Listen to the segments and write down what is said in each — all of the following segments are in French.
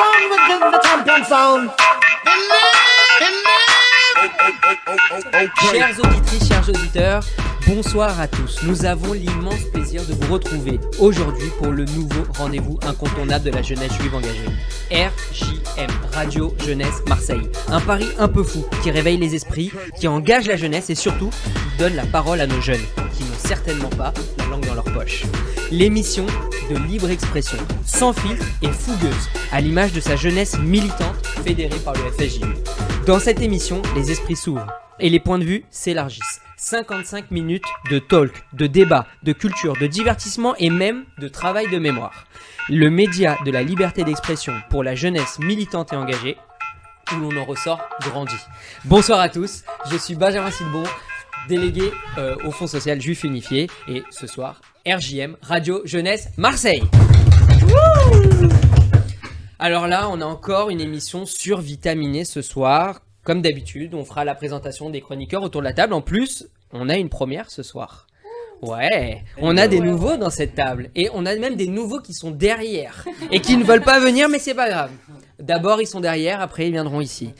sound within the champion sound. Chères auditrices, chers auditeurs, bonsoir à tous. Nous avons l'immense plaisir de vous retrouver aujourd'hui pour le nouveau rendez-vous incontournable de la jeunesse juive engagée. RJM, Radio Jeunesse Marseille. Un pari un peu fou qui réveille les esprits, qui engage la jeunesse et surtout qui donne la parole à nos jeunes qui n'ont certainement pas la langue dans leur poche. L'émission de libre expression, sans filtre et fougueuse, à l'image de sa jeunesse militante fédérée par le FSJU. Dans cette émission, les esprits s'ouvrent et les points de vue s'élargissent. 55 minutes de talk, de débat, de culture, de divertissement et même de travail de mémoire. Le média de la liberté d'expression pour la jeunesse militante et engagée, où l'on en ressort grandi. Bonsoir à tous, je suis Benjamin Silbon, délégué au Fonds social juif unifié, et ce soir, RJM, Radio Jeunesse Marseille. Alors là, on a encore une émission survitaminée ce soir. Comme d'habitude, on fera la présentation des chroniqueurs autour de la table. En plus, on a une première ce soir. Ouais, on a des nouveaux dans cette table. Et on a même des nouveaux qui sont derrière. Et qui ne veulent pas venir, mais c'est pas grave. D'abord, ils sont derrière, après, ils viendront ici.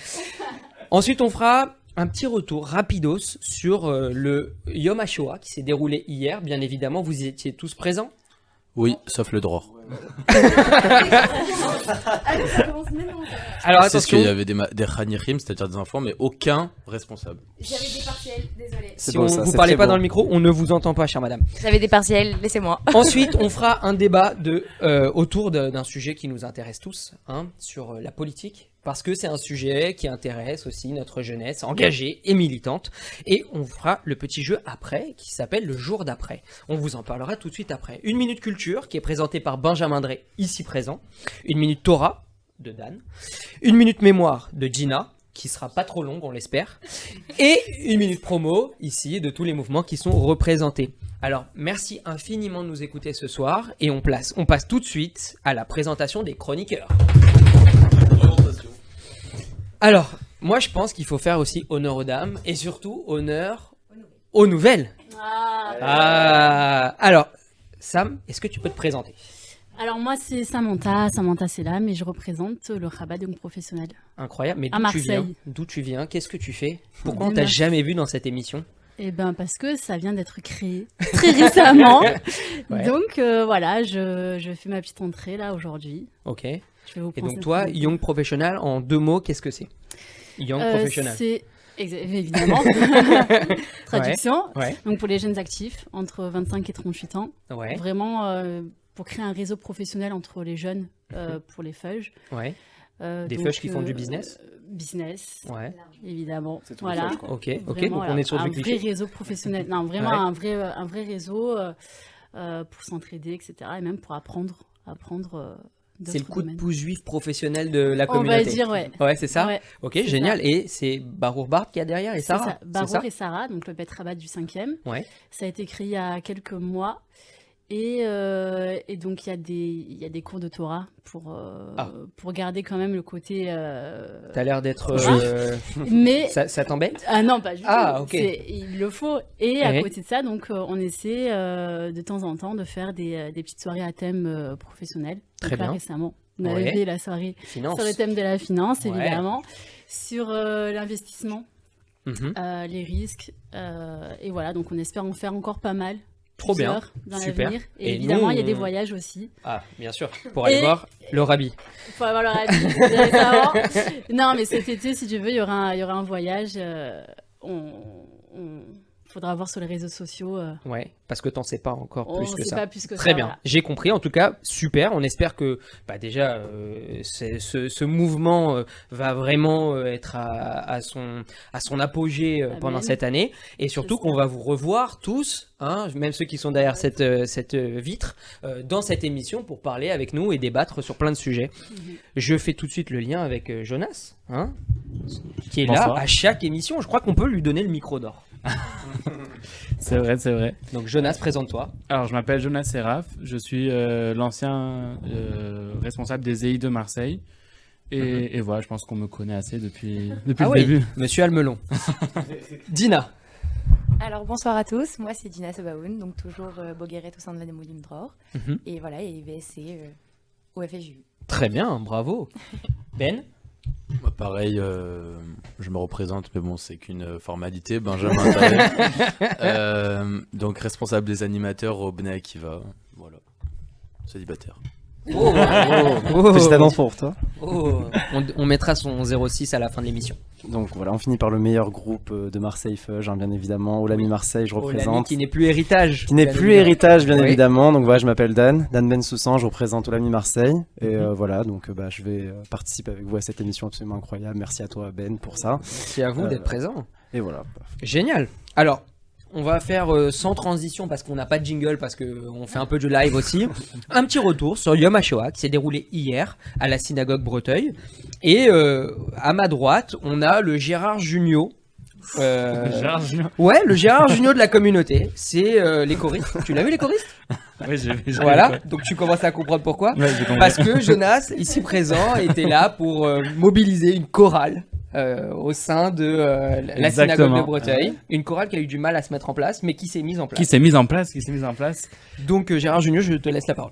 Ensuite, on fera un petit retour rapidos sur le Yom HaShoah qui s'est déroulé hier. Bien évidemment, vous y étiez tous présents. Oui, sauf le Dror. Alors C'est ce attention, qu'il y avait des Khanichim, c'est-à-dire des enfants, mais aucun responsable. J'avais des partiels, désolé. si vous parlez pas dans le micro, on ne vous entend pas, chère madame. J'avais des partiels, laissez-moi. Ensuite, on fera un débat autour d'un sujet qui nous intéresse tous, sur la politique, parce que c'est un sujet qui intéresse aussi notre jeunesse engagée et militante. Et on fera le petit jeu après, qui s'appelle le jour d'après. On vous en parlera tout de suite après. Une minute culture, qui est présentée par Benjamin Drey, ici présent. Une minute Torah, de Dan. Une minute mémoire, de Gina, qui sera pas trop longue, on l'espère. Et une minute promo, ici, de tous les mouvements qui sont représentés. Alors, merci infiniment de nous écouter ce soir, et on passe tout de suite à la présentation des chroniqueurs. Alors, moi je pense qu'il faut faire aussi honneur aux dames, et surtout honneur aux nouvelles. Alors, Sam, est-ce que tu peux te présenter ? Alors moi c'est Samantha Selam et je représente le Rabat Young Professionnel. Incroyable, mais À Marseille. d'où tu viens, qu'est-ce que tu fais ? Pourquoi on t'a jamais vu dans cette émission ? Eh ben parce que ça vient d'être créé très récemment. Ouais. Donc voilà, je fais ma petite entrée là aujourd'hui. Ok. Je vais vous Et prendre donc cette toi, photo. Young Professional, en 2 mots, qu'est-ce que c'est ? Young Professional. C'est évidemment traduction. Ouais. Donc pour les jeunes actifs entre 25 et 38 ans, Ouais. vraiment pour créer un réseau professionnel entre les jeunes pour les FUJ. Ouais. Des Donc, FUJ qui font du business ? Business, Ouais. évidemment. C'est tout Voilà. le FUJ, quoi. Ok. Donc Vraiment, on est sur un du vrai cliché. réseau professionnel. Non, vraiment Ouais. un vrai réseau pour s'entraider, etc. Et même pour apprendre C'est le d'autres coup de domaines. pouce juif professionnel de la On communauté. va dire, ouais. Ouais, c'est ça ? Ouais, Ok, c'est génial. Et c'est Barour Barb qui a derrière et c'est Sarah ça. c'est Barour ça et Sarah, donc le Bet Rabat du 5e. Ouais. Ça a été créé il y a quelques mois. Et donc, il y a des cours de Torah pour garder quand même le côté... T'as l'air d'être... Mais... Ça t'embête ? Ah non, pas du tout. Ah, ok. Il le faut. Et à Ouais. côté de ça, donc, on essaie de temps en temps de faire des petites soirées à thème professionnel. Très Donc là, bien. récemment, on avait Ouais. fait la soirée Finance. sur le thème de la finance, Ouais. évidemment, sur l'investissement, Mhm. les risques. Et voilà, donc on espère en faire encore pas mal. Trop bien. plusieurs dans Super. l'avenir. Et Et évidemment, nous, il y a des on- voyages aussi. Ah, bien sûr. Pour aller Et- voir le Rabbi. Il faut avoir leur avis récemment. Non, mais cet été, si tu veux, il y aura un voyage. Faudra voir sur les réseaux sociaux. Ouais, parce que t'en sais pas encore On plus que sait ça. pas plus que Très ça, bien, voilà. j'ai compris. En tout cas, super. On espère que déjà ce mouvement va vraiment être à son apogée pendant Amen. cette année, et surtout J'espère. qu'on va vous revoir tous, même ceux qui sont derrière cette vitre, dans cette émission pour parler avec nous et débattre sur plein de sujets. Je fais tout de suite le lien avec Jonas, qui est Bonsoir. là à chaque émission. Je crois qu'on peut lui donner le micro d'or. C'est vrai, c'est vrai. Donc Jonas, présente-toi. Alors, je m'appelle Jonas Seraf, je suis l'ancien responsable des EI de Marseille. Et voilà, je pense qu'on me connaît assez depuis Ah le oui, début. Monsieur Almelon. Dina. Alors bonsoir à tous, moi c'est Dina Sobaoun, donc toujours Bogueret au sein de la Démo Limdror. Mhm. Et voilà, et VSC au FSJU. Très bien, bravo. Ben? Moi, pareil, je me représente, mais bon, c'est qu'une formalité. Benjamin Talet. Donc, responsable des animateurs au Bnei Akiva. Voilà. Célibataire. Oh, Félicitations pour toi. On mettra son 06 à la fin de l'émission. Donc voilà, on finit par le meilleur groupe de Marseille Fudge, bien évidemment. Olami Marseille, je représente. Olami qui n'est plus héritage. Qui n'est plus héritage, bien Oui. évidemment. Donc voilà, je m'appelle Dan Bensoussan, je représente Olami Marseille. Et voilà, donc je vais participer avec vous à cette émission absolument incroyable. Merci à toi, Ben, pour ça. Merci à vous d'être présent. Et voilà. Génial. Alors, on va faire sans transition parce qu'on n'a pas de jingle, parce qu'on fait un peu de live aussi. Un petit retour sur Yom HaShoah qui s'est déroulé hier à la synagogue Breteuil. Et à ma droite, on a le Gérard Jugnot. Ouais, le Gérard Jugnot de la communauté. C'est les choristes. Tu l'as vu, les choristes? Oui, j'ai vu. Voilà, donc tu commences à comprendre pourquoi. Ouais, j'ai compris. Parce que Jonas, ici présent, était là pour mobiliser une chorale au sein de la synagogue de Breteuil. Une chorale qui a eu du mal à se mettre en place, mais qui s'est mise en place. Qui s'est mise en place. Donc Gérard Jugnot, je te laisse la parole.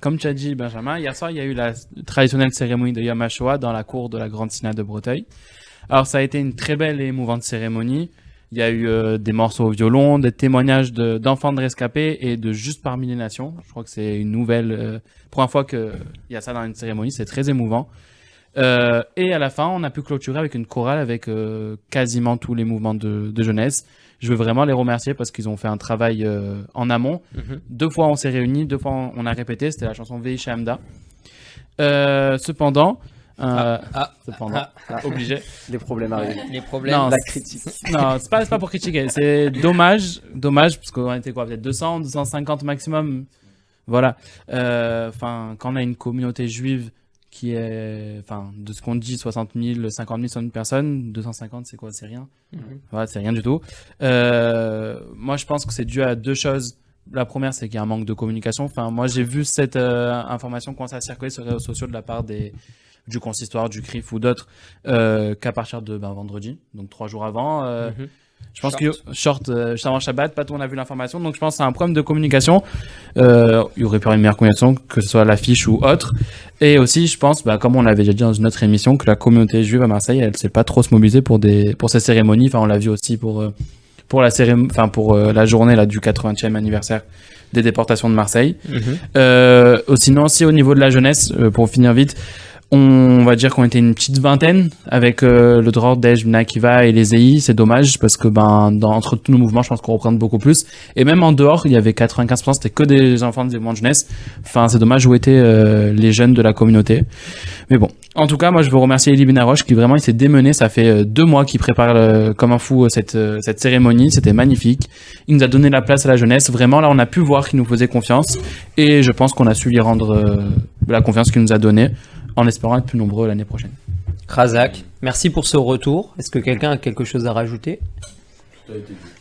Comme tu as dit, Benjamin, hier soir, il y a eu la traditionnelle cérémonie de Yom HaShoah dans la cour de la grande synagogue de Breteuil. Alors, ça a été une très belle et émouvante cérémonie. Il y a eu des morceaux au violon, des témoignages d'enfants de rescapés et de Juste parmi les nations. Je crois que c'est une nouvelle première fois qu'il y a ça dans une cérémonie. C'est très émouvant. Et à la fin, on a pu clôturer avec une chorale avec quasiment tous les mouvements de jeunesse. Je veux vraiment les remercier parce qu'ils ont fait un travail en amont. 2 fois on s'est réunis, 2 fois on a répété. C'était la chanson Veisha Amda. Cependant, obligé. Les problèmes arrivent. Les problèmes. Non, La critique. Non, c'est pas pour critiquer. C'est dommage, parce qu'on était quoi, peut-être 200, 250 maximum. Voilà. Quand on a une communauté juive qui est, de ce qu'on dit, 60 000, 50 000, 100 000 personnes, 250, c'est quoi? C'est rien. Voilà, c'est rien du tout. Moi, je pense que c'est dû à 2 choses. La première, c'est qu'il y a un manque de communication. Moi, j'ai vu cette information commencer à circuler sur les réseaux sociaux de la part du consistoire, du CRIF ou d'autres, qu'à partir de vendredi, donc 3 jours avant. Je pense que juste avant Shabbat, pas tout le monde a vu l'information, donc je pense que c'est un problème de communication. Il y aurait pu avoir une meilleure communication, que ce soit l'affiche ou autre. Et aussi, je pense, comme on l'avait déjà dit dans une autre émission, que la communauté juive à Marseille, elle sait pas trop se mobiliser pour ces cérémonies. On l'a vu aussi pour la journée là du 80e anniversaire des déportations de Marseille. Sinon aussi au niveau de la jeunesse, pour finir vite, on va dire qu'on était une petite vingtaine avec le Dror, Dej, Bnei Akiva et les EI. C'est dommage parce que entre tous nos mouvements, je pense qu'on représente beaucoup plus. Et même en dehors, il y avait 95%, c'était que des enfants des mouvements de jeunesse. C'est dommage où étaient les jeunes de la communauté. Mais bon, en tout cas, moi je veux remercier Elie Benaroche qui vraiment il s'est démené. Ça fait 2 mois qu'il prépare comme un fou cette cérémonie. C'était magnifique. Il nous a donné la place à la jeunesse. Vraiment, là, on a pu voir qu'il nous faisait confiance. Et je pense qu'on a su lui rendre la confiance qu'il nous a donnée, en espérant être plus nombreux l'année prochaine. Razak, merci pour ce retour. Est-ce que quelqu'un a quelque chose à rajouter?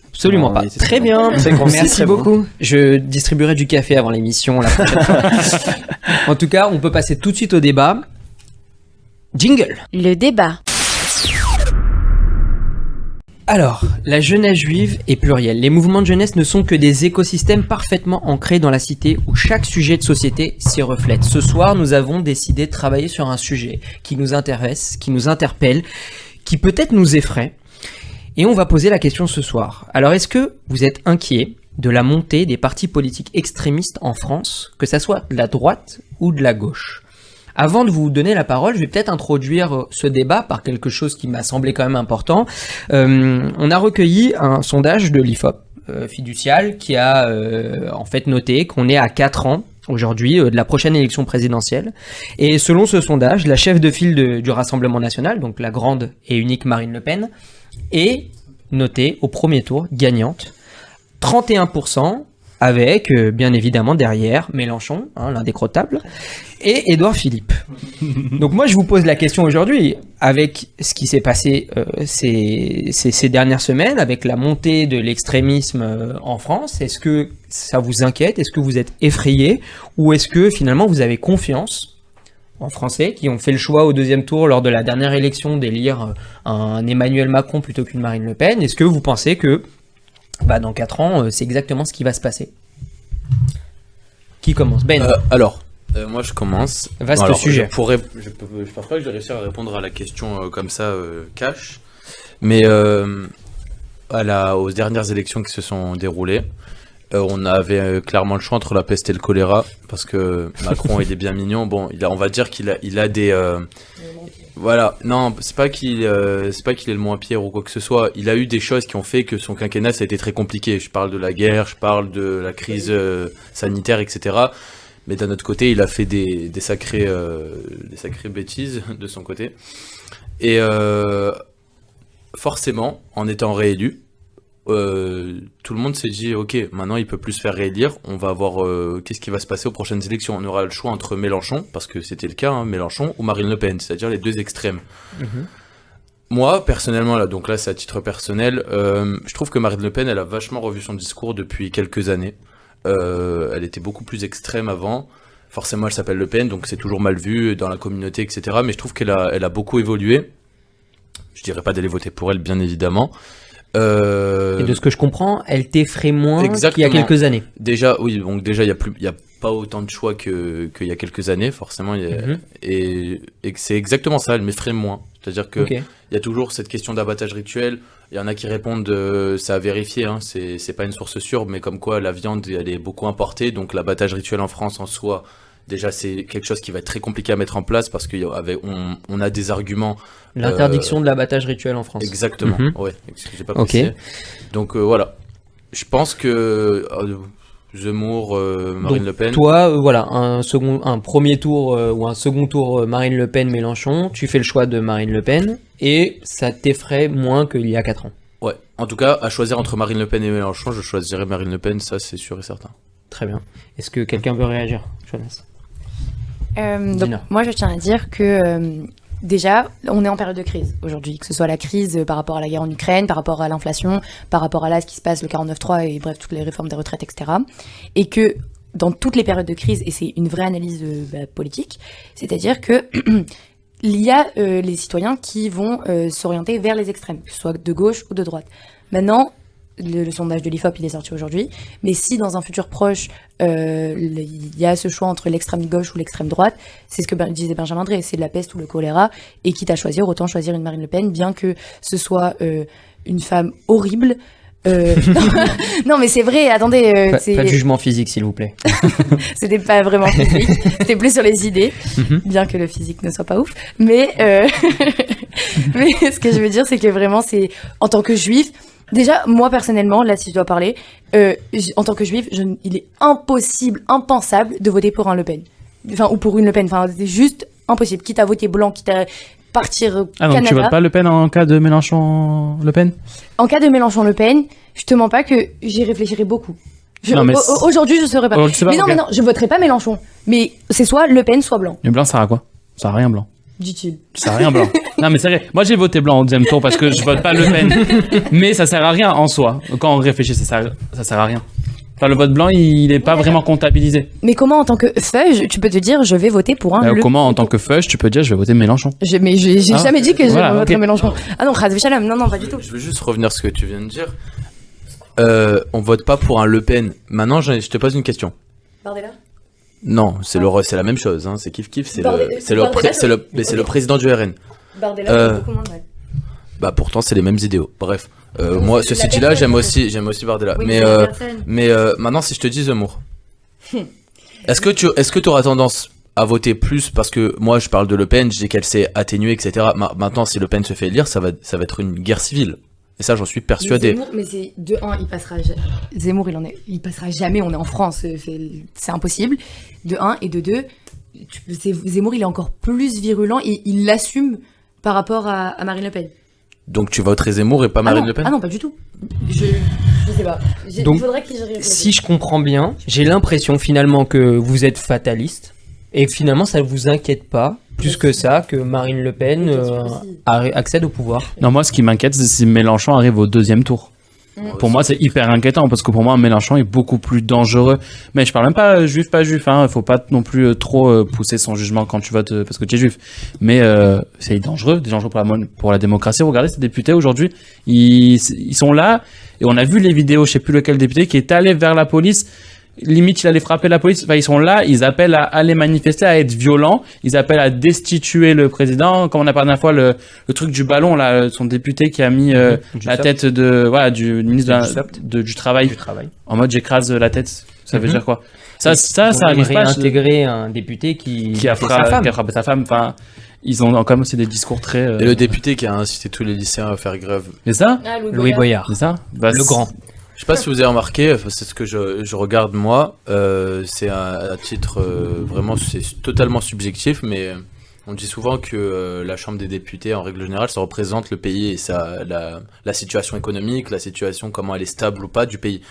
Absolument pas. Très bien. Merci beaucoup. Je distribuerai du café avant l'émission la prochaine fois. En tout cas, on peut passer tout de suite au débat. Jingle. Le débat. Alors, la jeunesse juive est plurielle. Les mouvements de jeunesse ne sont que des écosystèmes parfaitement ancrés dans la cité où chaque sujet de société s'y reflète. Ce soir, nous avons décidé de travailler sur un sujet qui nous intéresse, qui nous interpelle, qui peut-être nous effraie. Et on va poser la question ce soir. Alors, est-ce que vous êtes inquiet de la montée des partis politiques extrémistes en France, que ça soit de la droite ou de la gauche ? Avant de vous donner la parole, je vais peut-être introduire ce débat par quelque chose qui m'a semblé quand même important. On a recueilli un sondage de l'IFOP fiducial qui a en fait noté qu'on est à 4 ans aujourd'hui de la prochaine élection présidentielle. Et selon ce sondage, la chef de file du Rassemblement national, donc la grande et unique Marine Le Pen, est notée au premier tour gagnante, 31%, avec bien évidemment derrière Mélenchon, l'indécrottable, et Édouard Philippe. Donc moi je vous pose la question aujourd'hui, avec ce qui s'est passé ces dernières semaines, avec la montée de l'extrémisme en France, est-ce que ça vous inquiète? Est-ce que vous êtes effrayé? Ou est-ce que finalement vous avez confiance en Français qui ont fait le choix au 2e tour lors de la dernière élection d'élire un Emmanuel Macron plutôt qu'une Marine Le Pen? Est-ce que vous pensez que dans 4 ans, c'est exactement ce qui va se passer? Qui commence? Ben. Alors, Moi, je commence. Vaste sujet. Je pense pas que je vais réussir à répondre à la question comme ça, cash. Mais aux dernières élections qui se sont déroulées, on avait clairement le choix entre la peste et le choléra, parce que Macron, il est bien mignon. Bon, on va dire qu'il a des... Voilà, non, c'est pas qu'il est le moins pire ou quoi que ce soit. Il a eu des choses qui ont fait que son quinquennat, ça a été très compliqué. Je parle de la guerre, je parle de la crise sanitaire, etc. Mais d'un autre côté, il a fait des sacrées bêtises de son côté. Et forcément, en étant réélu, tout le monde s'est dit ok, maintenant il peut plus se faire réélire, on va voir qu'est-ce qui va se passer aux prochaines élections. On aura le choix entre Mélenchon, parce que c'était le cas, hein, Mélenchon, ou Marine Le Pen, c'est-à-dire les deux extrêmes. Moi personnellement, là, donc là c'est à titre personnel, je trouve que Marine Le Pen, elle a vachement revu son discours depuis quelques années. Elle était beaucoup plus extrême avant. Forcément elle s'appelle Le Pen, donc c'est toujours mal vu dans la communauté, etc. Mais je trouve qu'elle a beaucoup évolué. Je dirais pas d'aller voter pour elle, bien évidemment. Et de ce que je comprends, elle t'effraie moins qu'il y a Exactement. quelques années. Déjà, oui, donc déjà, il y a pas autant de choix qu'il y a quelques années, forcément. Et que c'est exactement ça, elle m'effraie moins. C'est-à-dire que il y a toujours cette question d'abattage rituel. Il y en a qui répondent, ça a vérifié, hein, c'est pas une source sûre, mais comme quoi la viande, elle est beaucoup importée. Donc l'abattage rituel en France en soi, déjà, c'est quelque chose qui va être très compliqué à mettre en place parce qu'on a des arguments. L'interdiction de l'abattage rituel en France. Exactement, ouais, j'ai pas précisé. Donc voilà, je pense que Zemmour, Marine Le Pen. Toi, voilà, un premier tour ou un second tour Marine Le Pen, Mélenchon, tu fais le choix de Marine Le Pen et ça t'effraie moins qu'il y a 4 ans. Ouais, en tout cas, à choisir entre Marine Le Pen et Mélenchon, je choisirais Marine Le Pen, ça c'est sûr et certain. Très bien. Est-ce que quelqu'un veut réagir, Jonas? Donc, moi, je tiens à dire que déjà, on est en période de crise aujourd'hui, que ce soit la crise par rapport à la guerre en Ukraine, par rapport à l'inflation, par rapport à là ce qui se passe, le 49.3 et bref, toutes les réformes des retraites, etc. Et que dans toutes les périodes de crise, et c'est une vraie analyse politique, c'est-à-dire que il y a les citoyens qui vont s'orienter vers les extrêmes, que ce soit de gauche ou de droite. Maintenant, le sondage de l'IFOP, il est sorti aujourd'hui, mais si dans un futur proche, il y a ce choix entre l'extrême gauche ou l'extrême droite, c'est ce que disait Benjamin Drey, c'est la peste ou le choléra, et quitte à choisir, autant choisir une Marine Le Pen, bien que ce soit une femme horrible. Non mais c'est vrai, attendez. Pas de jugement physique, s'il vous plaît. C'était pas vraiment physique, c'était plus sur les idées, bien que le physique ne soit pas ouf. Mais ce que je veux dire, c'est que vraiment, c'est en tant que juif. Déjà, moi personnellement, là si je dois parler, en tant que juif, il est impossible, impensable de voter pour un Le Pen. Enfin, ou pour une Le Pen, enfin, c'est juste impossible. Quitte à voter blanc, quitte à partir Ah donc Canada. tu votes pas Le Pen en cas de Mélenchon-Le Pen? En cas de Mélenchon-Le Pen, je te mens pas que j'y réfléchirai beaucoup. Non, mais Aujourd'hui, je serais pas. Aujourd'hui, tu sais pas, Mais non, ok. mais non, je voterai pas Mélenchon. Mais c'est soit Le Pen, soit blanc, Mais blanc, ça sert à quoi? Ça sert à rien, blanc. dit-il. Ça sert à rien, blanc. Non, mais c'est vrai. Moi, j'ai voté blanc au deuxième tour parce que je vote pas Le Pen. Mais ça sert à rien en soi. Quand on réfléchit, ça sert à rien. Enfin, le vote blanc, il est pas vraiment comptabilisé. Mais comment, en tant que feuille, tu peux te dire, je vais voter pour un Le Comment, en tant que feuge, tu peux dire, je vais voter Mélenchon? Mais j'ai Ah, jamais dit que je voilà, voterais ok. Mélenchon. Ah non, Khaz Shalom, non, pas du tout. Je veux juste revenir sur ce que tu viens de dire. On vote pas pour un Le Pen. Maintenant, je te pose une question. Bardella. Non, c'est la même chose. Hein. C'est kiff kiff. C'est le président du RN. Bardella, beaucoup moins mal. Bah pourtant c'est les mêmes idéaux. Bref, moi c'est ceci la dit-là, personne. j'aime aussi Bardella. Oui, mais c'est la personne. maintenant si je te dis Zemmour, est-ce que tu auras tendance à voter plus parce que moi je parle de Le Pen, je dis qu'elle s'est atténuée, etc. Maintenant si Le Pen se fait élire, ça va être une guerre civile. Et ça j'en suis persuadé. Mais c'est de 1, il passera Zemmour, il passera jamais, on est en France, c'est impossible. De 1 et de 2, Zemmour il est encore plus virulent et il l'assume par rapport à Marine Le Pen. Donc tu voterais Zemmour et pas Marine Le Pen? Ah non, pas du tout. Je sais pas. Donc, Il faudrait que j'y réfléchisse. Si je comprends bien, j'ai l'impression finalement que vous êtes fataliste et que finalement ça ne vous inquiète pas plus que ça que Marine Le Pen accède au pouvoir. Non, moi, ce qui m'inquiète, c'est si Mélenchon arrive au deuxième tour. Pour moi, c'est hyper inquiétant parce que pour moi, Mélenchon est beaucoup plus dangereux. Mais je parle même pas juif, pas juif. Hein. Faut pas non plus trop pousser son jugement quand tu votes parce que tu es juif. Mais c'est dangereux pour la démocratie. Regardez ces députés aujourd'hui, ils sont là et on a vu les vidéos. Je sais plus lequel député qui est allé vers la police limite il allait frapper la police. Enfin, ils sont là, ils appellent à aller manifester, à être violents, ils appellent à destituer le président. Comme on a parlé la dernière fois, le truc du ballon, là, son député qui a mis la tête du ministre du travail en mode j'écrase la tête. Ça veut dire quoi? Ça arrive pas. Réintégrer un député qui a frappé sa femme. Enfin, ils ont quand même aussi des discours très. Et le député qui a incité tous les lycéens à faire grève. C'est ça? Louis Boyard. C'est ça? Le grand. Je sais pas si vous avez remarqué, c'est ce que je regarde moi, c'est à titre vraiment, c'est totalement subjectif, mais on dit souvent que la Chambre des députés, en règle générale, ça représente le pays et la situation économique, la situation, comment elle est stable ou pas du pays.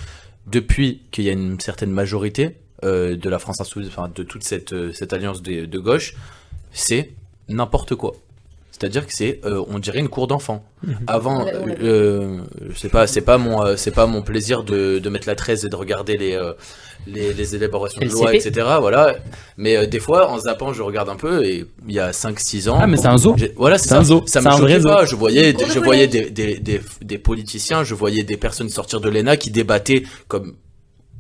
Depuis qu'il y a une certaine majorité de la France insoumise, enfin de toute cette alliance de gauche, c'est n'importe quoi. C'est-à-dire que c'est, on dirait une cour d'enfant. Avant, c'est pas mon plaisir de mettre la 13 et de regarder les élaborations de loi, etc. Voilà. Mais des fois, en zappant, je regarde un peu et il y a 5-6 ans. Ah, mais c'est un zoo. Voilà, c'est un zoo. Ça me choquait pas. Je voyais des politiciens, je voyais des personnes sortir de l'ENA qui débattaient comme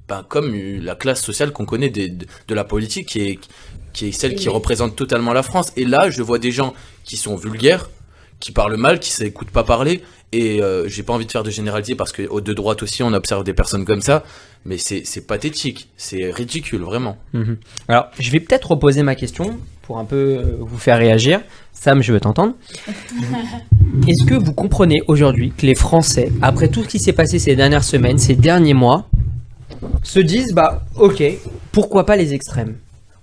la classe sociale qu'on connaît de la politique qui est celle qui représente totalement la France. Et là, je vois des gens qui sont vulgaires, qui parlent mal, qui ne s'écoutent pas parler. Et j'ai pas envie de faire de généralité parce que de droite aussi, on observe des personnes comme ça. Mais c'est pathétique, c'est ridicule, vraiment. Alors, je vais peut-être reposer ma question pour un peu vous faire réagir. Sam, je veux t'entendre. Est-ce que vous comprenez aujourd'hui que les Français, après tout ce qui s'est passé ces dernières semaines, ces derniers mois, se disent, ok, pourquoi pas les extrêmes?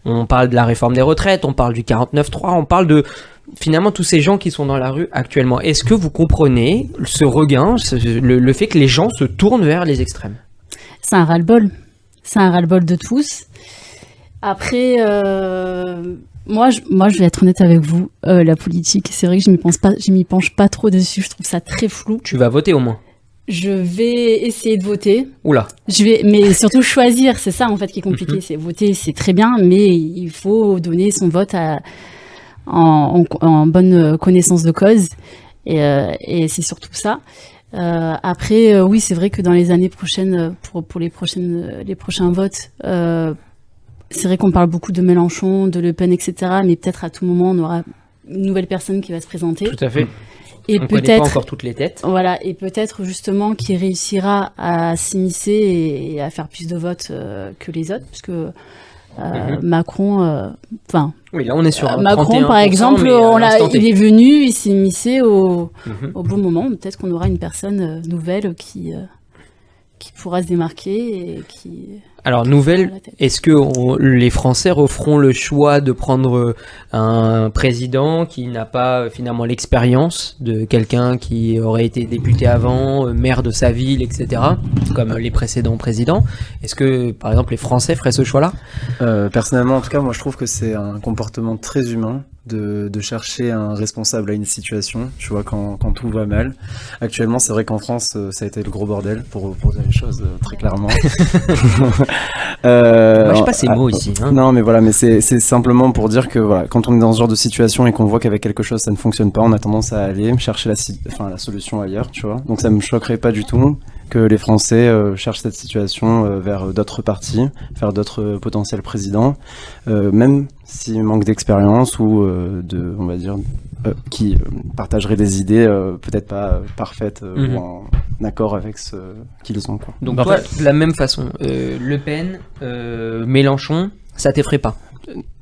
On parle de la réforme des retraites, on parle du 49.3, on parle de finalement tous ces gens qui sont dans la rue actuellement. Est-ce que vous comprenez ce regain, le fait que les gens se tournent vers les extrêmes? C'est un ras-le-bol. C'est un ras-le-bol de tous. Après, moi, je vais être honnête avec vous. La politique, c'est vrai que je m'y penche pas trop dessus. Je trouve ça très flou. Tu vas voter au moins? Je vais essayer de voter. Oula. Mais surtout choisir, c'est ça en fait qui est compliqué. C'est voter, c'est très bien, mais il faut donner son vote en bonne connaissance de cause. Et c'est surtout ça. Après, oui, c'est vrai que dans les années prochaines, pour les prochains votes, c'est vrai qu'on parle beaucoup de Mélenchon, de Le Pen, etc. Mais peut-être à tout moment, on aura une nouvelle personne qui va se présenter. Tout à fait. Et on connaît pas encore toutes les têtes. Voilà, et peut-être justement qui réussira à s'immiscer et à faire plus de votes que les autres, parce que Macron, oui, là on est sur Macron par exemple, il est venu, il s'est immiscé au bon moment. Peut-être qu'on aura une personne nouvelle qui pourra se démarquer et qui. Alors nouvelle, est-ce que les Français referont le choix de prendre un président qui n'a pas finalement l'expérience de quelqu'un qui aurait été député avant, maire de sa ville, etc., comme les précédents présidents? Est-ce que par exemple les Français feraient ce choix-là? Personnellement, en tout cas, moi je trouve que c'est un comportement très humain de chercher un responsable à une situation, tu vois, quand tout va mal. Actuellement, c'est vrai qu'en France, ça a été le gros bordel, pour dire les choses très clairement. Moi, je sais pas ces mots ici. Hein. Non, mais voilà, mais c'est simplement pour dire que voilà, quand on est dans ce genre de situation et qu'on voit qu'avec quelque chose ça ne fonctionne pas, on a tendance à aller chercher la solution ailleurs, tu vois. Donc ça me choquerait pas du tout que les Français cherchent cette situation vers d'autres partis, vers d'autres potentiels présidents, même s'il manque d'expérience ou on va dire, qui partageraient des idées peut-être pas parfaites ou en accord avec ce qu'ils ont, quoi. Donc toi, de la même façon, Le Pen, Mélenchon, ça t'effraie pas?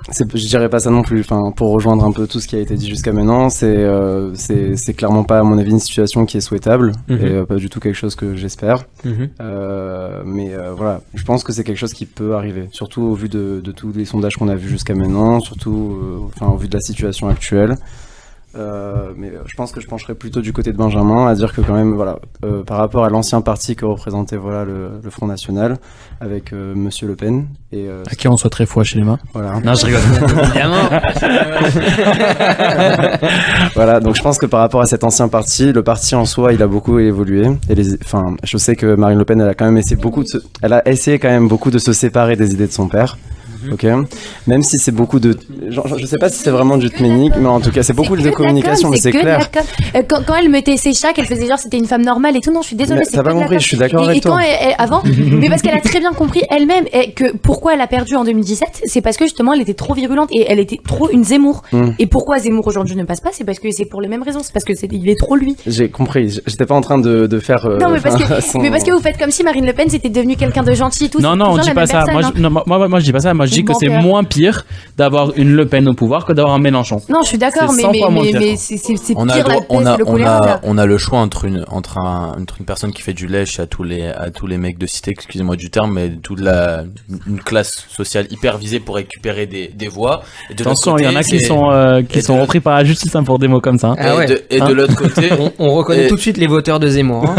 Je dirais pas ça non plus. Enfin, pour rejoindre un peu tout ce qui a été dit jusqu'à maintenant, c'est clairement pas, à mon avis, une situation qui est souhaitable et pas du tout quelque chose que j'espère. Mais voilà, je pense que c'est quelque chose qui peut arriver, surtout au vu de tous les sondages qu'on a vus jusqu'à maintenant, surtout au vu de la situation actuelle. Mais je pense que je pencherais plutôt du côté de Benjamin, à dire que quand même, voilà, par rapport à l'ancien parti que représentait le Front National, avec Monsieur Le Pen, et à qui on souhaiterait foi chez les mains. Voilà. Non, je rigole. Évidemment. Voilà, donc je pense que par rapport à cet ancien parti, le parti en soi, il a beaucoup évolué. Et je sais que Marine Le Pen, elle a essayé quand même beaucoup de se séparer des idées de son père. ok. Même si c'est beaucoup de, je sais pas si c'est vraiment du tménique, mais en tout cas c'est beaucoup de communication, mais c'est clair. Quand elle mettait ses chats, qu'elle faisait genre c'était une femme normale et tout, non, je suis désolée, c'est t'as pas compris, je suis d'accord avec toi. Et quand avant, mais parce qu'elle a très bien compris elle-même que pourquoi elle a perdu en 2017, c'est parce que justement elle était trop virulente et elle était trop une Zemmour. Et pourquoi Zemmour aujourd'hui ne passe pas, c'est parce que c'est pour les mêmes raisons, c'est parce que il est trop lui. J'ai compris, j'étais pas en train de faire. Non, mais parce que vous faites comme si Marine Le Pen c'était devenue quelqu'un de gentil et tout. Non, on dit pas ça. Moi, je dis pas ça. Moi, je dis que c'est moins pire d'avoir une Le Pen au pouvoir que d'avoir un Mélenchon. Non, je suis d'accord, mais c'est pire la paix, c'est le choléra. On a le choix entre une personne qui fait du lèche à tous les mecs de cité, excusez-moi du terme, mais toute une classe sociale hyper visée pour récupérer des voix. Attention, il y en a qui sont repris par la justice pour des mots comme ça. De l'autre côté, on reconnaît tout de suite les voteurs de Zemmour.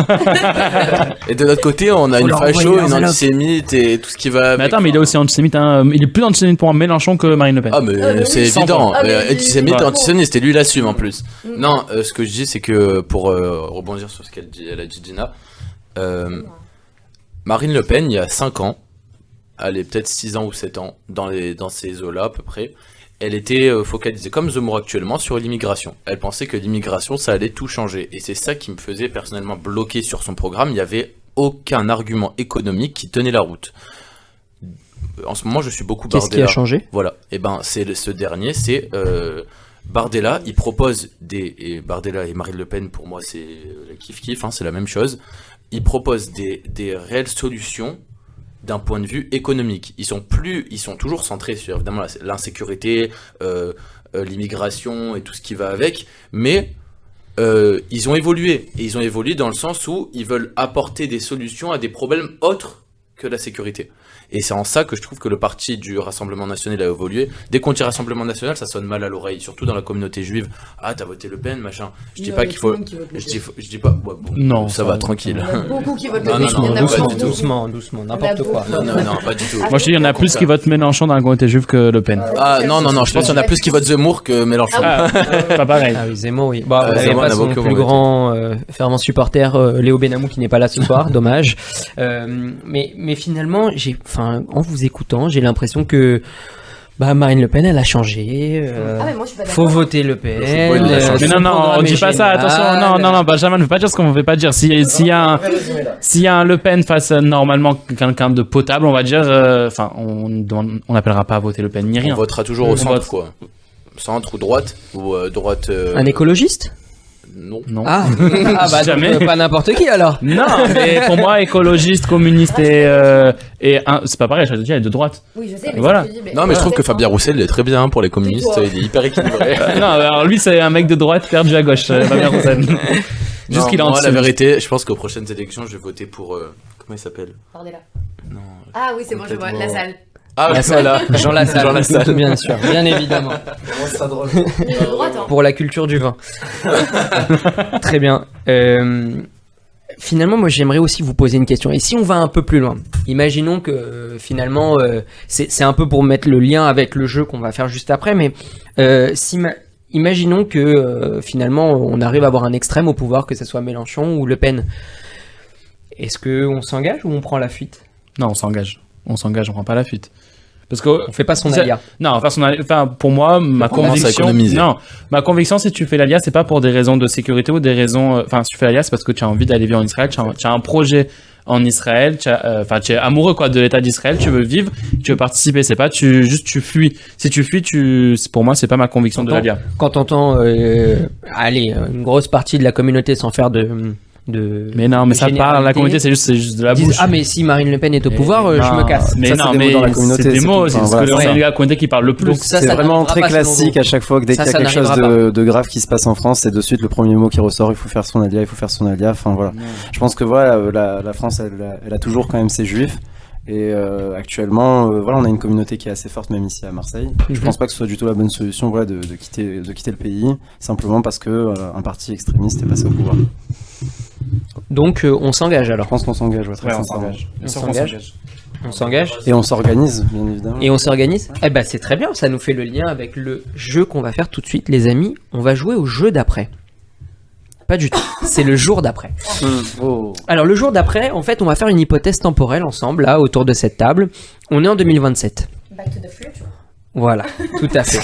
Et de l'autre côté, on a une facho, une antisémite et tout ce qui va. Mais attends, mais il est aussi antisémite. Il est plus antisémite pour Mélenchon que Marine Le Pen. Ah, mais c'est évident. Antisémite, et lui l'assume en plus. Non, ce que je dis, c'est que pour rebondir sur ce qu'elle a dit Gina, Marine Le Pen, il y a 5 ans, allez, peut-être 6 ans ou 7 ans, dans ces eaux-là à peu près, elle était focalisée comme Zemmour actuellement sur l'immigration. Elle pensait que l'immigration, ça allait tout changer. Et c'est ça qui me faisait personnellement bloquer sur son programme. Il n'y avait aucun argument économique qui tenait la route. En ce moment, je suis beaucoup Bardella. Qu'est-ce qui a changé ? Voilà. Et ben, ce dernier, c'est Bardella. Il propose et Bardella et Marine Le Pen, pour moi, c'est kiff-kiff, hein, c'est la même chose. Il propose des réelles solutions d'un point de vue économique. Ils sont toujours centrés sur évidemment l'insécurité, l'immigration et tout ce qui va avec, mais ils ont évolué. Et ils ont évolué dans le sens où ils veulent apporter des solutions à des problèmes autres que la sécurité. Et c'est en ça que je trouve que le parti du Rassemblement National a évolué. Dès qu'on dit Rassemblement National, ça sonne mal à l'oreille, surtout dans la communauté juive. Ah, t'as voté Le Pen, machin. Je dis pas qu'il faut. Je dis pas. Ouais, bon, non, ça va, tranquille. Il y en a beaucoup qui votent doucement, n'importe quoi. Non, pas du tout. Moi, je dis, il y en a plus qui votent Mélenchon dans la communauté juive que Le Pen. Ah, non, je pense qu'il y en a plus qui votent Zemmour que Mélenchon. Pas pareil. Ah oui, Zemmour, oui. Bah, vous n'avez pas son plus grand fervent supporter, Léo Benamou, qui n'est pas là ce soir, dommage. Mais finalement, en vous écoutant, j'ai l'impression que Marine Le Pen, elle a changé. Mais moi, je suis pas faut voter Le Pen. Mais non, on dit pas ça. Attention, non, Benjamin ne veut pas dire ce qu'on ne veut pas dire. S'il y a un Le Pen face normalement quelqu'un de potable, on va dire, on n'appellera pas à voter Le Pen ni rien. On votera toujours au centre, quoi. Centre ou droite droite. Un écologiste? Non. Ah bah jamais. Donc, pas n'importe qui alors. Non, mais pour moi, écologiste, communiste et c'est pas pareil. Je veux dire, il est de droite. Oui, je sais. Mais voilà. Non, mais je trouve que Fabien Roussel il est très bien pour les communistes. Il est hyper équilibré. Non, alors lui, c'est un mec de droite perdu à gauche. Fabien Roussel. Juste qu'il a la vérité, je pense qu'aux prochaines élections, je vais voter pour comment il s'appelle? Bardella. Non. Ah oui, c'est bon, je vois la salle. Ah, voilà. Jean Lassalle. Bien sûr, bien évidemment. C'est drôle. Pour la culture du vin. Très bien. Finalement, moi, j'aimerais aussi vous poser une question. Et si on va un peu plus loin, imaginons que finalement, c'est un peu pour mettre le lien avec le jeu qu'on va faire juste après, mais imaginons que finalement, on arrive à avoir un extrême au pouvoir, que ce soit Mélenchon ou Le Pen. Est-ce qu'on s'engage ou on prend la fuite ? Non, on s'engage, on prend pas la fuite. Parce que on fait pas son alia. Non, pour moi, ma conviction, si tu fais l'alia, c'est pas pour des raisons de sécurité ou des raisons. Si tu fais l'alia, c'est parce que tu as envie d'aller vivre en Israël, tu as un projet en Israël, tu es amoureux de l'État d'Israël, tu veux vivre, tu veux participer. C'est pas tu fuis. Si tu fuis, pour moi, c'est pas ma conviction de l'alia. Quand t'entends, une grosse partie de la communauté sans faire mais non, mais ça parle, la communauté, c'est juste de la bouche. Ah, mais si Marine Le Pen est au pouvoir, je me casse. Mais ça, non, mais dans la communauté, c'est des mots, c'est la communauté qui parle le plus. Donc ça, c'est vraiment très classique à chaque fois que dès qu'il y a quelque chose de grave qui se passe en France, c'est de suite le premier mot qui ressort, il faut faire son alia. Enfin voilà. Je pense que la France, elle a toujours quand même ses juifs. Et actuellement, on a une communauté qui est assez forte, même ici à Marseille. Je pense pas que ce soit du tout la bonne solution de quitter le pays, simplement parce que un parti extrémiste est passé au pouvoir. Donc on s'engage alors. Je pense qu'on s'engage, très sincèrement. On s'engage. Et on s'organise, bien évidemment. Et on s'organise. Eh ben c'est très bien, ça nous fait le lien avec le jeu qu'on va faire tout de suite, les amis. On va jouer au jeu d'après. Pas du tout. C'est le jour d'après. Alors le jour d'après, en fait, on va faire une hypothèse temporelle ensemble, là, autour de cette table. On est en 2027. Back to the future. Voilà, tout à fait.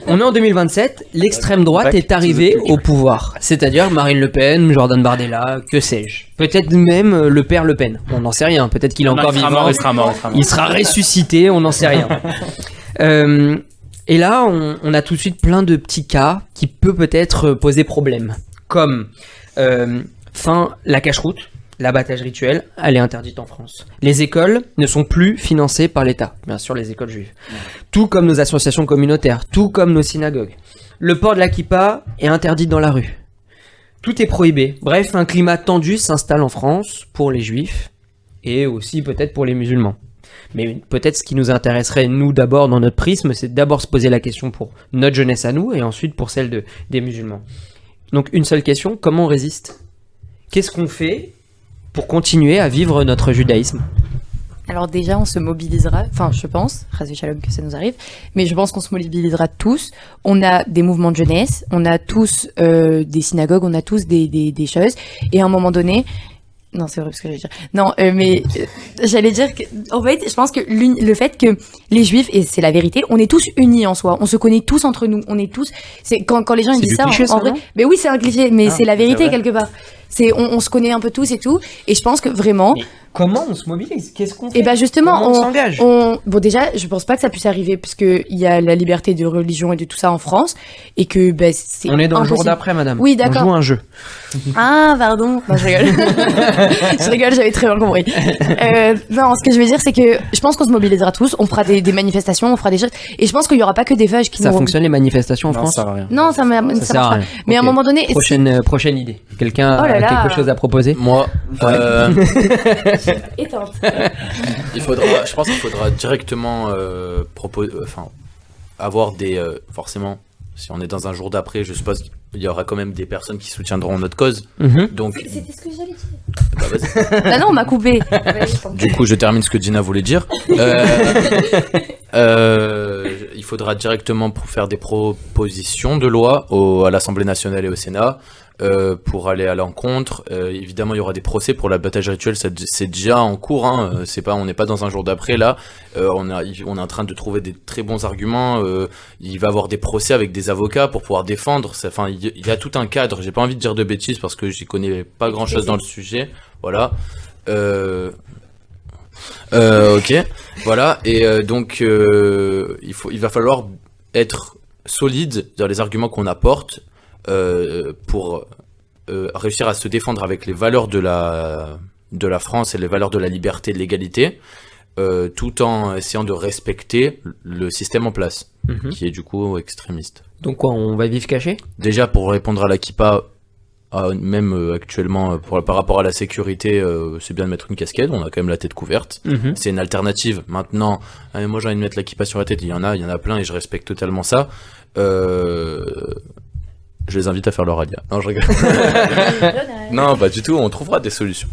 On est en 2027, l'extrême droite est arrivée au pouvoir. C'est-à-dire Marine Le Pen, Jordan Bardella, que sais-je. Peut-être même le père Le Pen, on n'en sait rien. Peut-être qu'il est encore vivant, il sera mort. il sera ressuscité, on n'en sait rien. Et là, on a tout de suite plein de petits cas qui peut-être poser problème. Comme la cache-route. L'abattage rituel, elle est interdite en France. Les écoles ne sont plus financées par l'État, bien sûr les écoles juives. Tout comme nos associations communautaires, tout comme nos synagogues. Le port de la kippa est interdit dans la rue. Tout est prohibé. Bref, un climat tendu s'installe en France pour les juifs et aussi peut-être pour les musulmans. Mais peut-être ce qui nous intéresserait, nous d'abord dans notre prisme, c'est d'abord se poser la question pour notre jeunesse à nous et ensuite pour celle des musulmans. Donc une seule question, comment on résiste ? Qu'est-ce qu'on fait pour continuer à vivre notre judaïsme? Alors déjà, on se mobilisera, enfin je pense, Chas Shalom que ça nous arrive, mais je pense qu'on se mobilisera tous. On a des mouvements de jeunesse, on a tous des synagogues, on a tous des choses, et à un moment donné, non c'est vrai ce que j'allais dire, non mais j'allais dire que, en fait, je pense que le fait que les juifs, et c'est la vérité, on est tous unis en soi, on se connaît tous entre nous, on est tous, c'est quand les gens ils disent ça, cliché, en vrai, mais oui c'est un cliché, mais c'est la vérité c'est vrai. quelque part. On se connaît un peu tous et tout, et je pense que vraiment. Mais comment on se mobilise? Qu'est-ce qu'on fait? Et bah justement, comment on s'engage? Bon déjà, je pense pas que ça puisse arriver parce que il y a la liberté de religion et de tout ça en France, et que bah, c'est. On est dans impossible. le jour d'après, madame. Oui, d'accord. On joue un jeu. Ah, pardon. Non, je rigole. Je rigole, j'avais très bien compris. Non, ce que je veux dire, c'est que je pense qu'on se mobilisera tous, on fera des manifestations, on fera des choses, et je pense qu'il y aura pas que des vaches qui. Ça fonctionne les manifestations en Non, France? ça va rien. Non, ça marche sert à pas. rien. Mais à un Ok. moment donné. Prochaine idée. Quelqu'un Oh là a là. quelque chose à proposer? Moi, Éteinte. je pense qu'il faudra directement avoir des. Forcément, si on est dans un jour d'après, je suppose qu'il y aura quand même des personnes qui soutiendront notre cause. Donc, C'était ce que j'allais dire. bah, vas-y. Ah non, on m'a coupé. Du coup, je termine ce que Dina voulait dire. Il faudra directement faire des propositions de loi à l'Assemblée nationale et au Sénat pour aller à l'encontre. Évidemment, il y aura des procès pour l'abattage rituel, c'est déjà en cours. Hein. On n'est pas dans un jour d'après là. On est en train de trouver des très bons arguments. Il va y avoir des procès avec des avocats pour pouvoir défendre. Enfin, il y a tout un cadre. J'ai pas envie de dire de bêtises parce que j'y connais pas grand chose dans le sujet. Voilà. Ok, voilà, et donc il va falloir être solide dans les arguments qu'on apporte pour réussir à se défendre avec les valeurs de la France et les valeurs de la liberté et de l'égalité, tout en essayant de respecter le système en place, qui est du coup extrémiste. Donc quoi, on va vivre caché? Déjà, pour répondre à la kippa, même actuellement, par rapport à la sécurité, c'est bien de mettre une casquette, on a quand même la tête couverte. C'est une alternative. Maintenant, moi j'ai envie de mettre la kippa sur la tête, il y en a plein et je respecte totalement ça. Je les invite à faire leur alia. Non, je rigole. Non, pas du tout, on trouvera des solutions.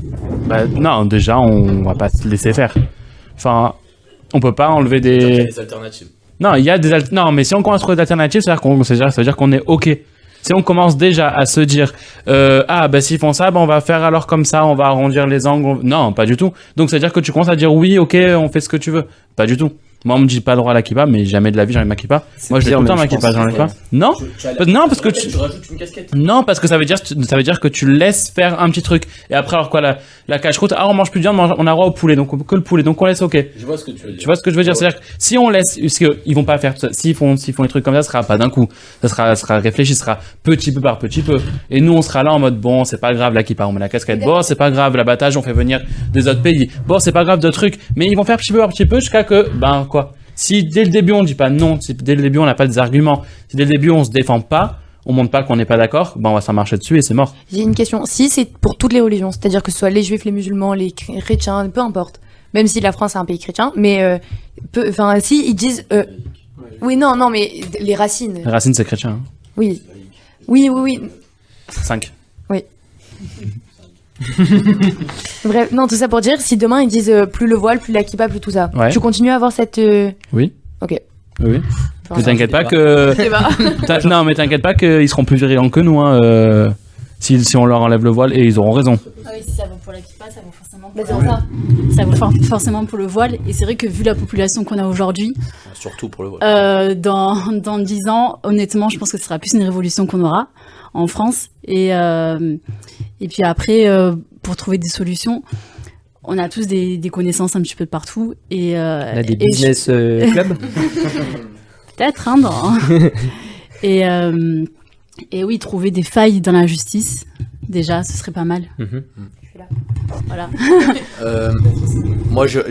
Bah, non, déjà, on va pas se laisser faire. Enfin, on peut pas enlever Il y a des. des alternatives. Non, il y a des non, mais si on commence à trouver des alternatives, ça veut dire qu'on est OK. Si on commence déjà à se dire bah s'ils font ça, bah on va faire alors comme ça, on va arrondir les angles. Non, pas du tout. Donc ça veut dire que tu commences à dire oui, OK, on fait ce que tu veux. Pas du tout. Moi, on me dit pas le droit à la kippa, mais jamais de la vie j'enlève ma kippa. Moi, je l'ai tout le temps ma kippa, j'enlève pas. Non, non, parce que tu rajoutes une casquette. non, parce que ça veut dire que tu laisses faire un petit truc. Et après, alors quoi, la cache-route, on mange plus de viande, on a droit au poulet, donc que le poulet, donc on laisse OK. Je vois ce que tu veux dire. Tu vois ce que je veux dire? C'est-à-dire que si on laisse, parce qu'ils vont pas faire tout ça, s'ils font des trucs comme ça, ce sera pas d'un coup. Ça sera réfléchi, ce sera petit peu par petit peu. Et nous, on sera là en mode, bon, c'est pas grave la kippa, on met la casquette. Bon, c'est pas grave l'abattage, on fait venir des autres pays. Bon, c'est pas grave de trucs. Mais ils vont faire petit peu par petit peu jusqu'à que, quoi. Si dès le début on dit pas non, si dès le début on n'a pas des arguments, si dès le début on se défend pas, on montre pas qu'on n'est pas d'accord, on va s'en marcher dessus et c'est mort. J'ai une question. Si c'est pour toutes les religions, c'est-à-dire que ce soit les juifs, les musulmans, les chrétiens, peu importe, même si la France est un pays chrétien, mais si ils disent oui, non, mais les racines. Les racines c'est chrétien. Hein. Oui. 5. Oui. Bref, non, tout ça pour dire, si demain ils disent plus le voile, plus la kippa, plus tout ça, Ouais. tu continues à avoir cette. Oui. Ok. Oui. Enfin, Mais t'inquiète pas que. Non, mais t'inquiète pas qu'ils seront plus virulents que nous, hein, si on leur enlève le voile et ils auront raison. Ah oui, si ça vaut pour la kippa, ça vaut forcément Ça vaut forcément pour le voile. Et c'est vrai que vu la population qu'on a aujourd'hui, surtout pour le voile. dans 10 ans, honnêtement, je pense que ce sera plus une révolution qu'on aura en France. Et puis après, pour trouver des solutions, on a tous des connaissances un petit peu de partout. On a des business clubs. Peut-être, hein, et oui, trouver des failles dans la justice, déjà, ce serait pas mal. Voilà. Moi, je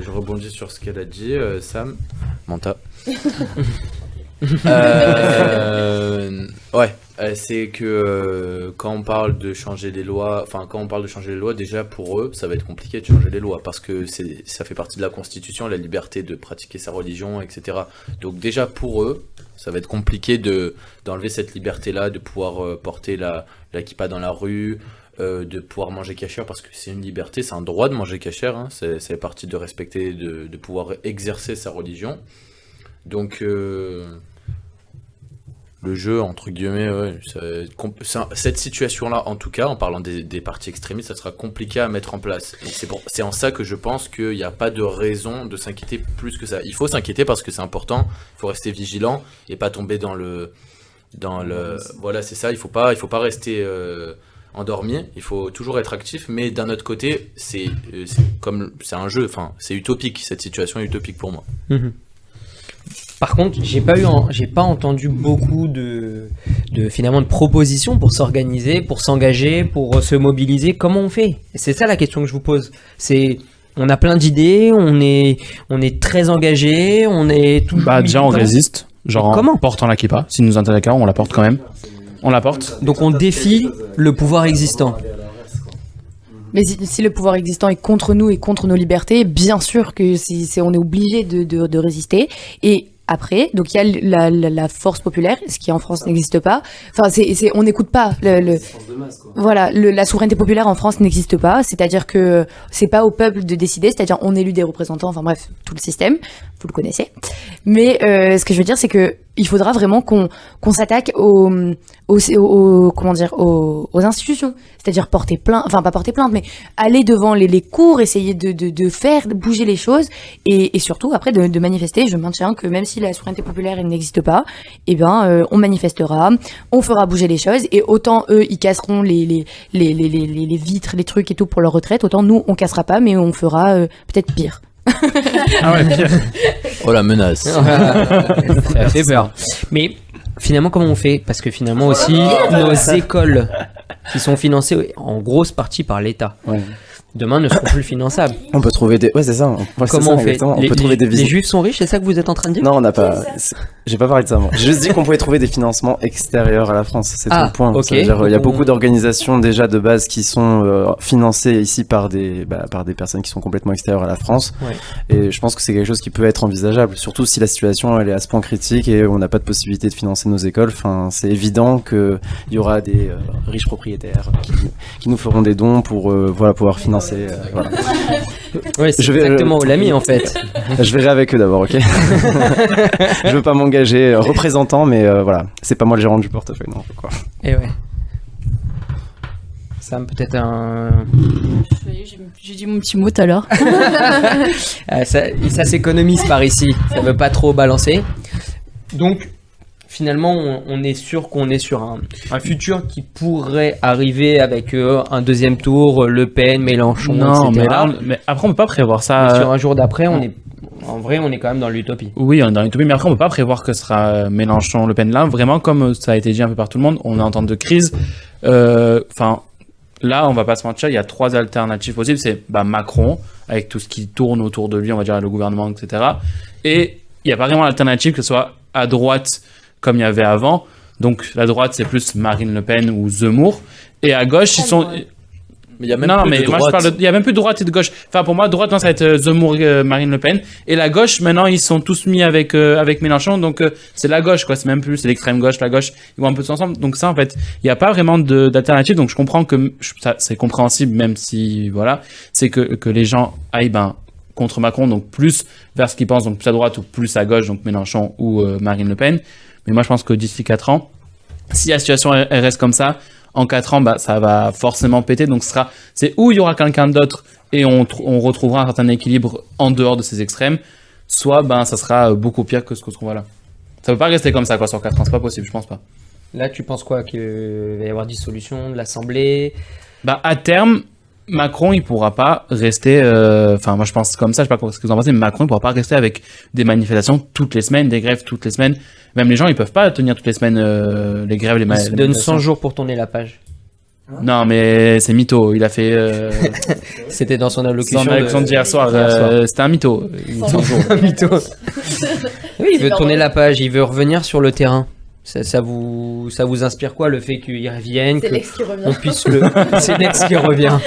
rebondis sur ce qu'elle a dit, Sam. Manta. C'est que quand on parle de changer les lois, déjà pour eux, ça va être compliqué de changer les lois parce que ça fait partie de la Constitution, la liberté de pratiquer sa religion, etc. Donc déjà pour eux, ça va être compliqué d'enlever cette liberté-là, de pouvoir porter la kippa dans la rue, de pouvoir manger cachère parce que c'est une liberté, c'est un droit de manger cachère, hein, c'est fait partie de respecter, de pouvoir exercer sa religion. Donc le jeu, entre guillemets, cette situation-là, en tout cas, en parlant des partis extrémistes, ça sera compliqué à mettre en place. C'est en ça que je pense qu'il n'y a pas de raison de s'inquiéter plus que ça. Il faut s'inquiéter parce que c'est important, il faut rester vigilant et pas tomber dans le voilà, c'est ça, il faut pas rester endormi, il faut toujours être actif, mais d'un autre côté, c'est un jeu, enfin, c'est utopique, cette situation est utopique pour moi. Par contre, j'ai pas entendu beaucoup de propositions pour s'organiser, pour s'engager, pour se mobiliser. Comment on fait? C'est ça la question que je vous pose. On a plein d'idées, on est très engagé, on est tout. Déjà on résiste, en portant la kippa. Si nous intéresse, on la porte quand même. On la porte. Donc on défie le pouvoir existant. Mais si le pouvoir existant est contre nous et contre nos libertés, bien sûr que on est obligé de résister. Et après, donc il y a la force populaire, ce qui en France n'existe pas. Enfin, on n'écoute pas voilà, la souveraineté populaire en France n'existe pas. C'est-à-dire que c'est pas au peuple de décider. C'est-à-dire on élit des représentants. Enfin bref, tout le système, vous le connaissez. Mais ce que je veux dire, c'est que il faudra vraiment qu'on s'attaque aux institutions. C'est-à-dire porter plainte, enfin pas porter plainte, mais aller devant les cours, essayer de faire bouger les choses et surtout après de manifester. Je maintiens que même si la souveraineté populaire elle n'existe pas, on manifestera, on fera bouger les choses et autant eux ils casseront les vitres, les trucs et tout pour leur retraite, autant nous on cassera pas mais on fera peut-être pire. Ah ouais, pire. Oh la menace. Ça fait peur. Mais finalement, comment on fait? Parce que finalement aussi, nos écoles qui sont financées en grosse partie par l'État, demain ne seront plus finançables. On peut trouver des... Ouais, c'est ça. Comment on fait? On peut trouver des les Juifs sont riches, c'est ça que vous êtes en train de dire? Non, on n'a pas... J'ai pas parlé de ça, moi. J'ai juste dit qu'on pouvait trouver des financements extérieurs à la France. C'est tout le point. Okay. C'est-à-dire, il y a beaucoup d'organisations déjà de base qui sont financées ici par des personnes qui sont complètement extérieures à la France. Ouais. Et je pense que c'est quelque chose qui peut être envisageable. Surtout si la situation elle est à ce point critique et on n'a pas de possibilité de financer nos écoles. Enfin, c'est évident qu'il y aura des riches propriétaires qui nous feront des dons pour pouvoir financer. Voilà. Ouais, c'est exactement où l'ami en fait. Je verrai avec eux d'abord, ok. Je veux pas m'engager représentant, mais voilà, c'est pas moi le gérant du portefeuille, non. Quoi. Et ouais. Sam, peut-être J'ai dit mon petit mot tout à l'heure. ça s'économise par ici, ça veut pas trop balancer. Donc, finalement, on est sûr qu'on est sur un futur qui pourrait arriver avec un deuxième tour, Le Pen, Mélenchon, etc. Mais après, on peut pas prévoir ça. Mais sur un jour d'après, en vrai, on est quand même dans l'utopie. Oui, on est dans l'utopie, mais après, on peut pas prévoir que ce sera Mélenchon, Le Pen là. Vraiment, comme ça a été dit un peu par tout le monde, on est en temps de crise. Là, on va pas se mentir, il y a 3 alternatives possibles. C'est Macron, avec tout ce qui tourne autour de lui, on va dire le gouvernement, etc. Et il n'y a pas vraiment d'alternative, que ce soit à droite, comme il y avait avant. Donc, la droite, c'est plus Marine Le Pen ou Zemmour. Et à gauche, ils sont... Mais il y a même plus de droite. Il y a même plus de droite et de gauche. Enfin, pour moi, droite, ça va être Zemmour, Marine Le Pen. Et la gauche, maintenant, ils sont tous mis avec Mélenchon. Donc, c'est la gauche, quoi. C'est même plus, c'est l'extrême gauche, la gauche. Ils vont un peu tous ensemble. Donc, ça, en fait, il n'y a pas vraiment d'alternative. Donc, je comprends que ça, c'est compréhensible, même si, voilà, c'est que les gens aillent, contre Macron, donc plus vers ce qu'ils pensent, donc plus à droite ou plus à gauche, donc Mélenchon ou Marine Le Pen. Mais moi, je pense que d'ici 4 ans, si la situation elle reste comme ça, en 4 ans, bah, ça va forcément péter. Donc, c'est où il y aura quelqu'un d'autre et on retrouvera un certain équilibre en dehors de ces extrêmes. Soit, ben, ça sera beaucoup pire que ce qu'on voit là. Ça peut pas rester comme ça, quoi, sur 4 ans. C'est pas possible, je pense pas. Là, tu penses quoi? Qu'il va y avoir dissolution de l'Assemblée? Bah, à terme, Macron, il pourra pas rester. Enfin, moi, je pense comme ça. Je sais pas ce que vous en pensez, mais Macron, il pourra pas rester avec des manifestations toutes les semaines, des grèves toutes les semaines. Même les gens, ils peuvent pas tenir toutes les semaines les grèves, Il se donne 100 jours pour tourner la page. Non, mais c'est mytho. Il a fait. C'était dans son allocution. Son allocution d'hier soir. C'était un mytho. 100 jours. Un mytho. Oui, il veut tourner la page. Il veut revenir sur le terrain. Ça vous inspire quoi, le fait qu'il revienne? C'est l'ex qui revient. On puisse le. C'est l'ex qui revient.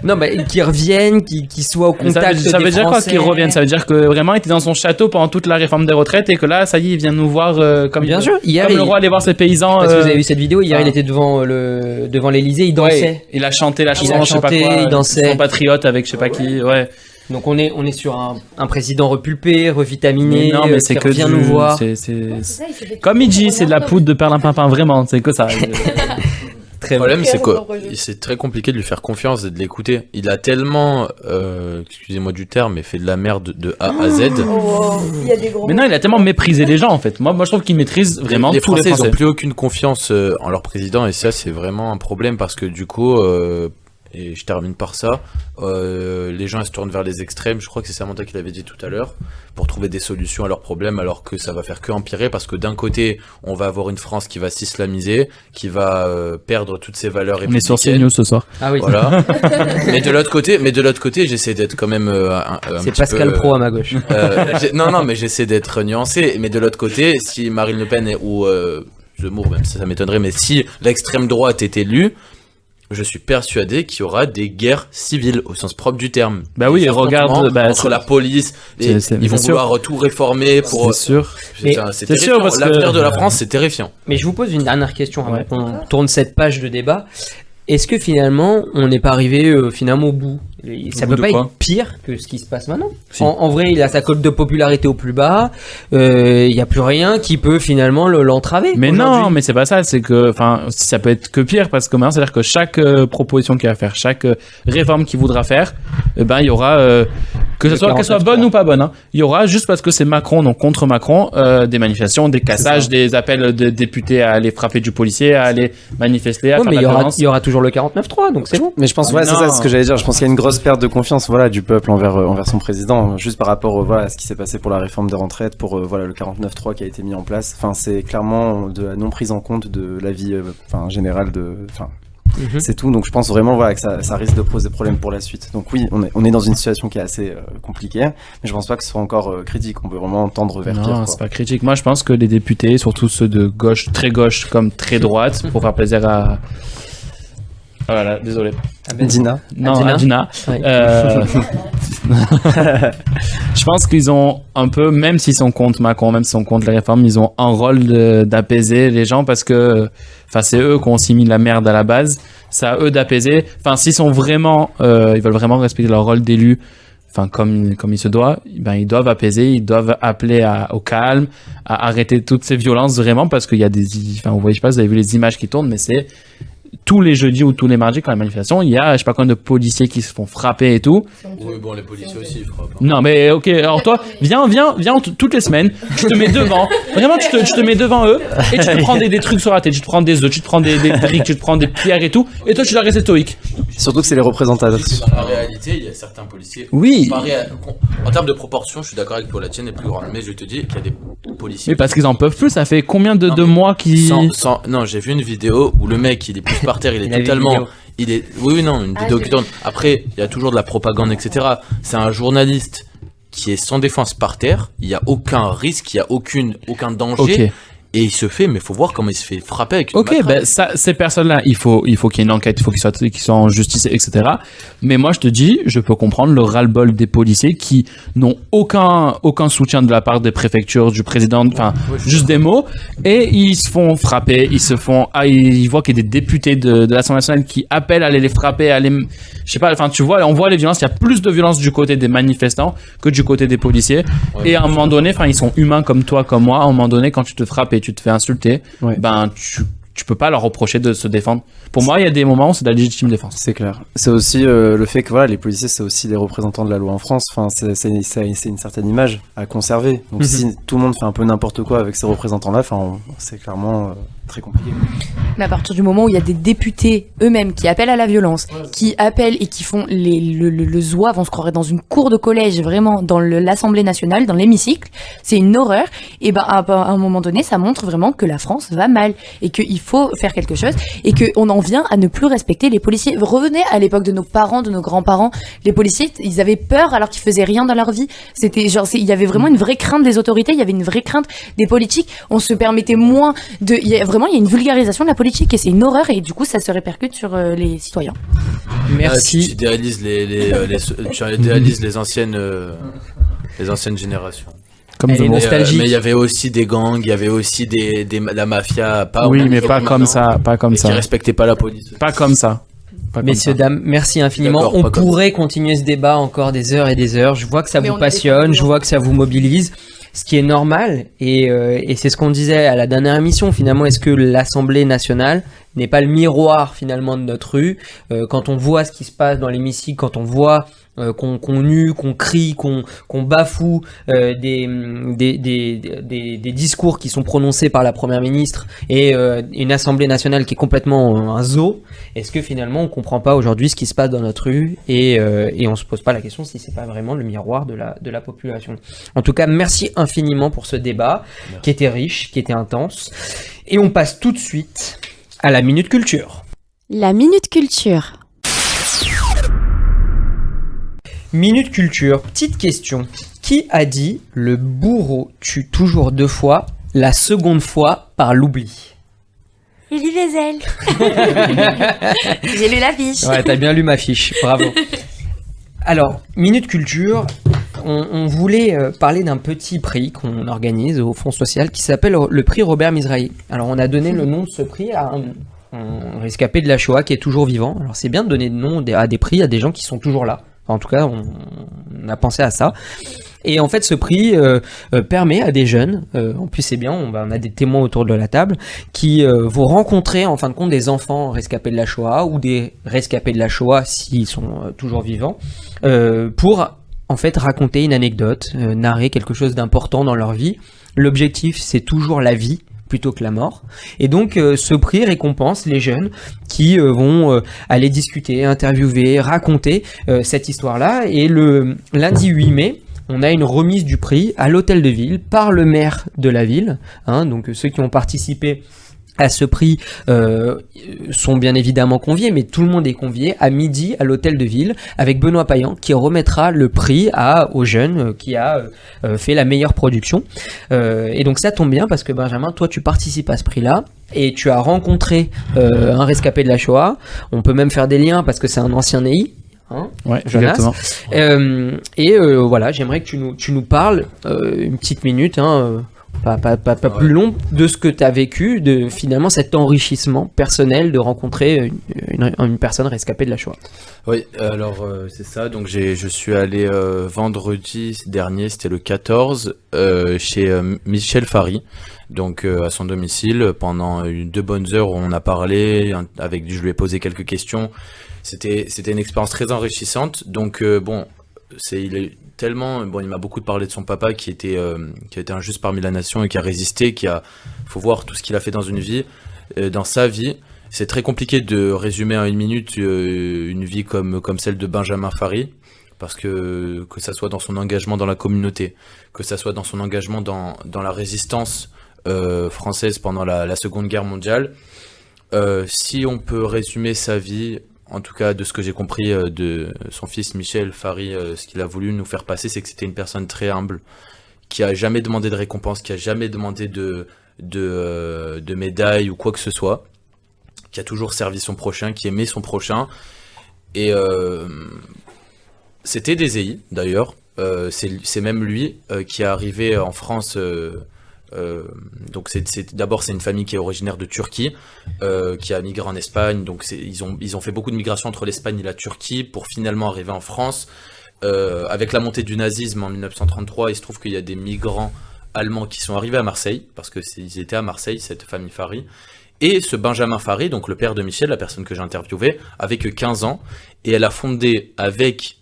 Non, mais qu'il revienne, qu'il soit au contact ça veut dire quoi qu'il revienne? Ça veut dire que vraiment il était dans son château pendant toute la réforme des retraites et que là, ça y est, il vient nous voir comme Bien sûr. Hier, comme le roi aller voir ses paysans. Parce que vous avez vu cette vidéo, hier il était devant l'Élysée, il dansait. Ouais, il a chanté la chanson, Il a je sais pas chanté, quoi, il dansait. son patriote avec je sais pas qui, ouais. Donc on est sur un président repulpé, revitaminé, Mais non, mais c'est qui que revient nous voir. Comme il dit, c'est de la poudre de perlimpinpin, vraiment, c'est que ça. Très Le problème, bien. c'est quoi? C'est très compliqué de lui faire confiance et de l'écouter. Il a tellement, excusez-moi du terme, mais fait de la merde de A à Z. Il y a des gros. Mais non, il a tellement méprisé les gens en fait. Moi je trouve qu'il maîtrise vraiment Les tous les Français, ils Français. n'ont plus aucune confiance en leur président et ça, c'est vraiment un problème parce que du coup, et je termine par ça, les gens ils se tournent vers les extrêmes. Je crois que c'est Samantha qui l'avait dit tout à l'heure, pour trouver des solutions à leurs problèmes, alors que ça va faire que empirer parce que d'un côté, on va avoir une France qui va s'islamiser, qui va perdre toutes ses valeurs On est sur républicaines. CNews ce soir. Ah oui, Voilà. mais de l'autre côté, j'essaie d'être quand même un c'est petit Pascal peu, Pro à ma gauche. non, mais j'essaie d'être nuancé. Mais de l'autre côté, si Marine Le Pen ou Zemmour, même ça m'étonnerait, mais si l'extrême droite est élue, je suis persuadé qu'il y aura des guerres civiles au sens propre du terme. Bah oui, Des regarde, affrontements entre la police et ils vont vouloir tout réformer pour. C'est sûr. Mais C'est c'est sûr, terrifiant. parce que- L'avenir de la France, c'est terrifiant. Mais je vous pose une dernière question avant Ouais. qu'on tourne cette page de débat. Est-ce que finalement, on n'est pas arrivé finalement au bout? Ça bout peut de pas quoi être pire que ce qui se passe maintenant. Si. En vrai, il a sa cote de popularité au plus bas. Il n'y a plus rien qui peut finalement l'entraver. Mais aujourd'hui. non, mais c'est pas ça. C'est que, enfin, ça peut être que pire parce que maintenant, c'est-à-dire que chaque proposition qu'il va faire, chaque réforme qu'il voudra faire, eh ben, il y aura que ce soit qu'elle soit 49.3. bonne ou pas bonne. Hein, il y aura juste parce que c'est Macron, donc contre Macron, des manifestations, des cassages, des appels de députés à aller frapper du policier, à aller manifester, à Ouais, faire mais de il la y aura, violence. il y aura toujours le 49.3, donc c'est bon. Mais je pense, ouais, c'est Non. ça ce que j'allais dire. Je pense qu'il y a une grosse perte de confiance, voilà, du peuple envers son président, juste par rapport, voilà, à ce qui s'est passé pour la réforme des retraites, pour voilà le 49.3 qui a été mis en place. Enfin, c'est clairement de la non prise en compte de l'avis, général c'est tout. Donc je pense vraiment, voilà, que ça risque de poser problème pour la suite. Donc oui, on est dans une situation qui est assez compliquée, mais je pense pas que ce soit encore critique. On peut vraiment tendre vers pire. Non, Quoi. c'est pas critique. Moi, je pense que les députés, surtout ceux de gauche, très gauche comme très droite, pour faire plaisir à. Oh là là, désolé. Dina. Non, Adina. Adina. Ouais. Je pense qu'ils ont un peu, même s'ils sont contre Macron, même s'ils sont contre les réformes, ils ont un rôle d'apaiser les gens parce que, enfin, c'est eux qui ont aussi mis la merde à la base. C'est à eux d'apaiser. Enfin, s'ils sont vraiment, ils veulent vraiment respecter leur rôle d'élu, enfin, comme il se doit, ben, ils doivent apaiser, ils doivent appeler au calme, à arrêter toutes ces violences vraiment parce qu'il y a enfin, vous voyez, je sais pas, vous avez vu les images qui tournent, mais c'est tous les jeudis ou tous les mardis quand la manifestation, il y a je sais pas combien de policiers qui se font frapper et tout. Oui, bon, les policiers aussi, ils frappent. Non mais ok, alors toi, viens toutes les semaines, tu te mets devant, vraiment tu te mets devant eux et tu te prends des trucs sur la tête, tu te prends des œufs, tu te prends des briques, tu te prends des pierres et tout, et toi tu dois rester stoïque. Surtout que c'est les représentants. Dans la réalité, il y a certains policiers. Oui. En termes de proportion, je suis d'accord avec toi, la tienne est plus grande, mais je te dis qu'il y a des policiers. Mais parce qu'ils en peuvent plus, ça fait combien de mois qu'ils... Non, j'ai vu une vidéo où le mec il est plus par terre, il est Il a vu une totalement. vidéo. Une vidéo qui tourne. Après, il y a toujours de la propagande, etc. C'est un journaliste qui est sans défense par terre, il y a aucun risque, il y a aucun danger. Ok. Et il se fait, mais faut voir comment il se fait frapper avec une Ok, matraque. ben ça, ces personnes-là, il faut qu'il y ait une enquête, il faut qu'ils soient en justice, etc. Mais moi, je te dis, je peux comprendre le ras-le-bol des policiers qui n'ont aucun soutien de la part des préfectures, du président, enfin, juste des mots, et ils se font frapper, ils voient qu'il y a des députés de l'Assemblée nationale qui appellent à aller les frapper, je sais pas, enfin, tu vois, on voit les violences, il y a plus de violence du côté des manifestants que du côté des policiers. Ouais, et à un moment donné, enfin, ils sont humains comme toi, comme moi, à un moment donné, quand tu te frappes et tu te fais insulter, Ouais. ben, tu peux pas leur reprocher de se défendre. Pour moi, il y a des moments où c'est de la légitime défense. C'est clair. C'est aussi le fait que voilà, les policiers, c'est aussi les représentants de la loi en France. Enfin, c'est une certaine image à conserver. Donc si tout le monde fait un peu n'importe quoi avec ces représentants-là, enfin, c'est clairement très compliqué. Mais à partir du moment où il y a des députés eux-mêmes qui appellent à la violence, qui appellent et qui font le zouave, on se croirait dans une cour de collège, vraiment dans l'Assemblée nationale, dans l'hémicycle, c'est une horreur. Et ben à un moment donné, ça montre vraiment que la France va mal et qu'il faut faire quelque chose et qu'on en vient à ne plus respecter les policiers. Revenez à l'époque de nos parents, de nos grands-parents. Les policiers, ils avaient peur alors qu'ils faisaient rien dans leur vie. C'était genre, il y avait vraiment une vraie crainte des autorités, il y avait une vraie crainte des politiques. On se permettait moins de, il y a une vulgarisation de la politique et c'est une horreur et du coup ça se répercute sur les citoyens. Merci. Tu idéalises les anciennes générations. Comme elle est nostalgique. Mais il y avait aussi des gangs, il y avait aussi la mafia. Oui, mais pas comme ça, pas comme ça. Qui respectaient pas la police. Pas comme ça. Messieurs, dames, merci infiniment. On pourrait continuer ce débat encore des heures et des heures. Je vois que ça vous passionne, je vois que ça vous mobilise. Ce qui est normal, et c'est ce qu'on disait à la dernière émission, finalement, est-ce que l'Assemblée nationale n'est pas le miroir finalement de notre rue, quand on voit ce qui se passe dans l'hémicycle, quand on voit qu'on hue, qu'on crie, qu'on bafoue des discours qui sont prononcés par la première ministre et une Assemblée nationale qui est complètement un zoo, est-ce que finalement on comprend pas aujourd'hui ce qui se passe dans notre rue et on se pose pas la question si c'est pas vraiment le miroir de la population. En tout cas, merci infiniment pour ce débat qui était riche, qui était intense, et on passe tout de suite à la Minute Culture. La Minute Culture. Minute Culture, petite question. Qui a dit « Le bourreau tue toujours 2 fois, la seconde fois par l'oubli » Elie Wiesel. J'ai lu la fiche. Ouais, t'as bien lu ma fiche, bravo. Alors, Minute Culture, on voulait parler d'un petit prix qu'on organise au Fonds social qui s'appelle le prix Robert Mizrahi. Alors, on a donné le nom de ce prix à un rescapé de la Shoah qui est toujours vivant. Alors, c'est bien de donner le nom à des prix à des gens qui sont toujours là. Enfin, en tout cas, on a pensé à ça. Et en fait, ce prix permet à des jeunes, en plus c'est bien, on a des témoins autour de la table, qui vont rencontrer en fin de compte des enfants rescapés de la Shoah ou des rescapés de la Shoah s'ils sont toujours vivants, pour en fait raconter une anecdote, narrer quelque chose d'important dans leur vie. L'objectif, c'est toujours la vie plutôt que la mort. Et donc ce prix récompense les jeunes qui vont aller discuter, interviewer, raconter cette histoire-là. Et le lundi 8 mai, on a une remise du prix à l'hôtel de ville par le maire de la ville. Donc ceux qui ont participé à ce prix sont bien évidemment conviés, mais tout le monde est convié à midi à l'hôtel de ville avec Benoît Payan qui remettra le prix aux jeunes qui a fait la meilleure production. Et donc ça tombe bien parce que Benjamin, toi tu participes à ce prix-là et tu as rencontré un rescapé de la Shoah. On peut même faire des liens parce que c'est un ancien NEI. Ouais, Jonas. Exactement. Voilà, j'aimerais que tu nous parles une petite minute, pas plus long, de ce que tu as vécu, de finalement cet enrichissement personnel de rencontrer une personne rescapée de la Shoah. Oui, alors c'est ça, donc je suis allé vendredi dernier, c'était le 14, chez Michel Fary, donc à son domicile, pendant 2 bonnes heures où on a parlé, je lui ai posé quelques questions. C'était une expérience très enrichissante, donc il m'a beaucoup parlé de son papa qui a été un juste parmi la nation et qui a résisté, faut voir tout ce qu'il a fait dans une vie, dans sa vie. C'est très compliqué de résumer en 1 minute une vie comme celle de Benjamin Fary, parce que ça soit dans son engagement dans la communauté, que ça soit dans son engagement dans la résistance française pendant la Seconde Guerre mondiale. Si on peut résumer sa vie, en tout cas de ce que j'ai compris de son fils Michel Fary, ce qu'il a voulu nous faire passer, c'est que c'était une personne très humble, qui a jamais demandé de récompense, qui a jamais demandé de médaille ou quoi que ce soit, qui a toujours servi son prochain, qui aimait son prochain. Et c'était des EI d'ailleurs, c'est même lui qui est arrivé en France. Donc d'abord c'est une famille qui est originaire de Turquie, qui a migré en Espagne, donc ils ont fait beaucoup de migration entre l'Espagne et la Turquie pour finalement arriver en France. Avec la montée du nazisme en 1933, il se trouve qu'il y a des migrants allemands qui sont arrivés à Marseille, parce qu'ils étaient à Marseille, cette famille Fary, Et ce Benjamin Fary, donc le père de Michel, la personne que j'ai interviewée, avait que 15 ans, et elle a fondé avec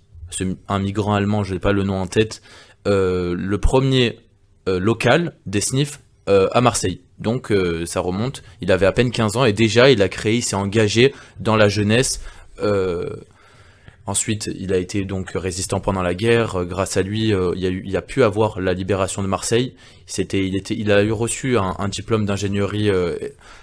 un migrant allemand, je n'ai pas le nom en tête, le premier local des sniffs à Marseille. Donc ça remonte, il avait à peine 15 ans et déjà il s'est engagé dans la jeunesse. Ensuite, il a été donc résistant pendant la guerre. Grâce à lui, il a pu avoir la libération de Marseille. Il a reçu un diplôme d'ingénierie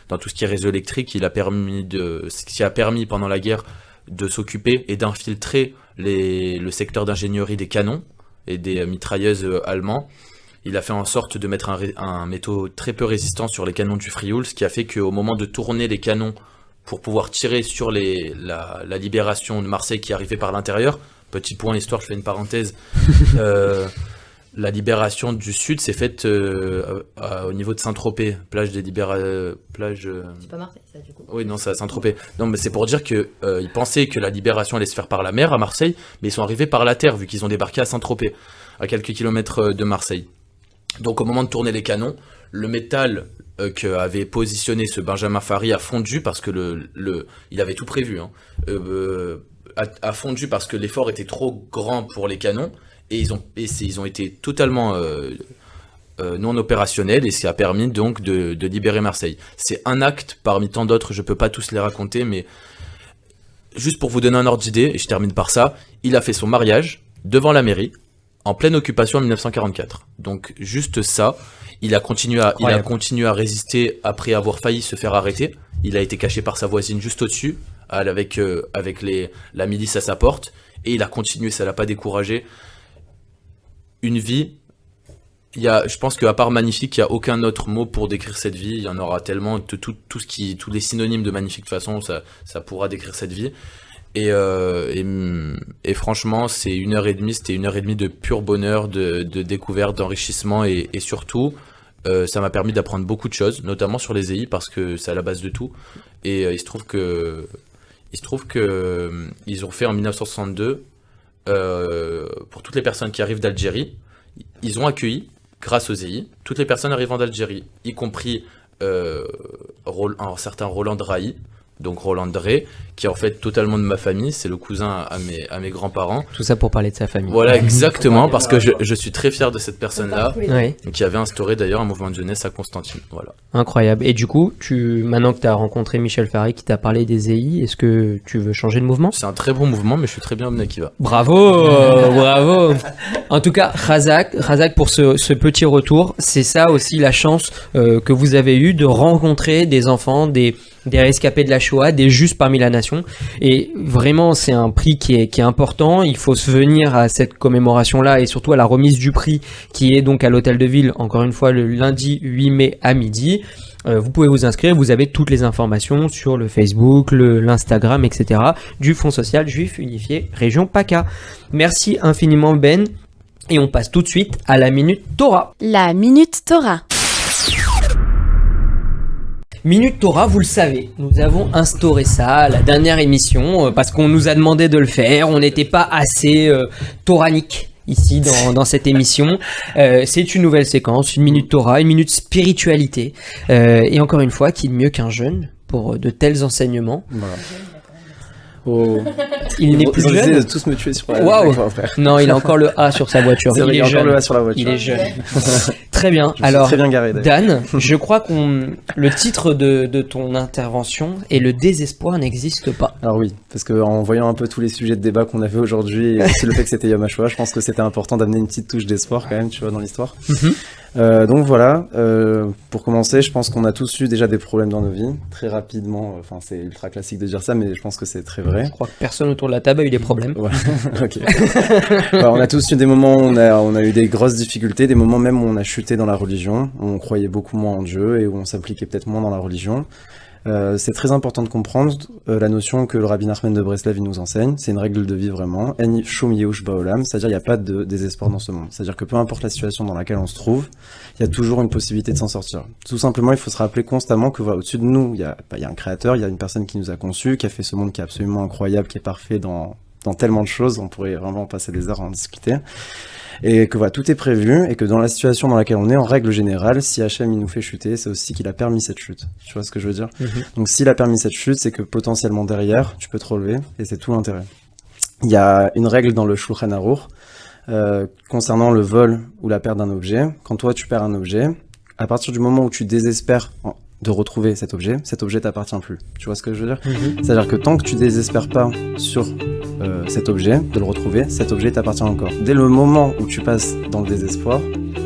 dans tout ce qui est réseau électrique. Ce qui a permis pendant la guerre de s'occuper et d'infiltrer le secteur d'ingénierie des canons et des mitrailleuses allemands. Il a fait en sorte de mettre un métaux très peu résistant sur les canons du Frioul, ce qui a fait qu'au moment de tourner les canons pour pouvoir tirer sur la libération de Marseille qui arrivait par l'intérieur, petit point histoire, je fais une parenthèse, la libération du sud s'est faite au niveau de Saint-Tropez, plage des plage. C'est pas Marseille, ça, du coup. Oui, non, c'est à Saint-Tropez. Non, mais c'est pour dire que ils pensaient que la libération allait se faire par la mer à Marseille, mais ils sont arrivés par la terre vu qu'ils ont débarqué à Saint-Tropez, à quelques kilomètres de Marseille. Donc au moment de tourner les canons, le métal qu'avait positionné ce Benjamin Fary a fondu parce que il avait tout prévu, hein, a fondu parce que l'effort était trop grand pour les canons et ils ont été totalement non opérationnels et ce qui a permis donc de libérer Marseille. C'est un acte parmi tant d'autres, je peux pas tous les raconter, mais juste pour vous donner un ordre d'idée, et je termine par ça, il a fait son mariage devant la mairie en pleine occupation en 1944. Donc juste ça, il a continué à résister après avoir failli se faire arrêter. Il a été caché par sa voisine juste au-dessus, avec la milice à sa porte, et il a continué, ça l'a pas découragé. Une vie, je pense qu'à part magnifique, il n'y a aucun autre mot pour décrire cette vie. Il y en aura tellement, tous les synonymes de magnifique de toute façon, ça pourra décrire cette vie. Et franchement, c'était 1h30 de pur bonheur, de découverte, d'enrichissement et surtout, ça m'a permis d'apprendre beaucoup de choses, notamment sur les EI parce que c'est à la base de tout. Et il se trouve que ils ont fait en 1962 pour toutes les personnes qui arrivent d'Algérie, ils ont accueilli grâce aux EI toutes les personnes arrivant d'Algérie, y compris un certain Roland Drahi. Donc Roland Drey, qui est en fait totalement de ma famille, c'est le cousin à mes grands-parents. Tout ça pour parler de sa famille. Voilà, exactement, parce que je suis très fier de cette personne-là, oui. Qui avait instauré d'ailleurs un mouvement de jeunesse à Constantine. Voilà. Incroyable. Et du coup, maintenant que tu as rencontré Michel Fary qui t'a parlé des EI, est-ce que tu veux changer de mouvement ? C'est un très bon mouvement, mais je suis très bien amené qui va. Bravo, bravo. En tout cas, Razak pour ce petit retour, c'est ça aussi la chance que vous avez eue de rencontrer des enfants, des rescapés de la Shoah, des justes parmi la nation. Et vraiment, c'est un prix qui est important. Il faut se venir à cette commémoration-là et surtout à la remise du prix qui est donc à l'Hôtel de Ville, encore une fois, le lundi 8 mai à midi. Vous pouvez vous inscrire, vous avez toutes les informations sur le Facebook, l'Instagram, etc. du Fonds social juif unifié région PACA. Merci infiniment Ben. Et on passe tout de suite à la Minute Torah. La Minute Torah. Minute Torah, vous le savez, nous avons instauré ça à la dernière émission parce qu'on nous a demandé de le faire, on n'était pas assez toranique ici dans cette émission. C'est une nouvelle séquence, une Minute Torah, une minute spiritualité. Et encore une fois, qui est mieux qu'un jeune pour de tels enseignements. Voilà. Oh. Il n'est plus jeune. De tous me tuer sur la Waouh. Non, il a encore le A sur sa voiture. C'est vrai, il est jeune. Le A sur la voiture. Il est jeune. Très bien. Alors, très bien garé, Dan, je crois le titre de ton intervention est le désespoir n'existe pas. Alors oui, parce qu'en voyant un peu tous les sujets de débat qu'on avait aujourd'hui, et aussi le fait que c'était Yom HaShoah, je pense que c'était important d'amener une petite touche d'espoir quand même, tu vois, dans l'histoire. Donc voilà, pour commencer, je pense qu'on a tous eu déjà des problèmes dans nos vies, très rapidement, enfin c'est ultra classique de dire ça, mais je pense que c'est très vrai. Je crois que personne autour de la table a eu des problèmes. Ouais. Ok. On a tous eu des moments où on a eu des grosses difficultés, des moments même où on a chuté dans la religion, où on croyait beaucoup moins en Dieu et où on s'impliquait peut-être moins dans la religion. C'est très important de comprendre la notion que le Rabbi Nachman de Breslev il nous enseigne, c'est une règle de vie vraiment, En shum yeush ba'olam, c'est-à-dire il n'y a pas de désespoir dans ce monde, c'est-à-dire que peu importe la situation dans laquelle on se trouve, il y a toujours une possibilité de s'en sortir. Tout simplement, il faut se rappeler constamment que voilà, au-dessus de nous, il y a un créateur, il y a une personne qui nous a conçus, qui a fait ce monde qui est absolument incroyable, qui est parfait dans dans tellement de choses, on pourrait vraiment passer des heures à en discuter. Et que voilà, tout est prévu, et que dans la situation dans laquelle on est, en règle générale, si Hachem il nous fait chuter, c'est aussi qu'il a permis cette chute. Tu vois ce que je veux dire? Donc s'il a permis cette chute, c'est que potentiellement derrière, tu peux te relever, et c'est tout l'intérêt. Il y a une règle dans le Shulchan Aruch concernant le vol ou la perte d'un objet. Quand toi tu perds un objet, à partir du moment où tu désespères de retrouver cet objet t'appartient plus. Tu vois ce que je veux dire? C'est-à-dire que tant que tu désespères pas sur cet objet, de le retrouver, cet objet t'appartient encore. Dès le moment où tu passes dans le désespoir,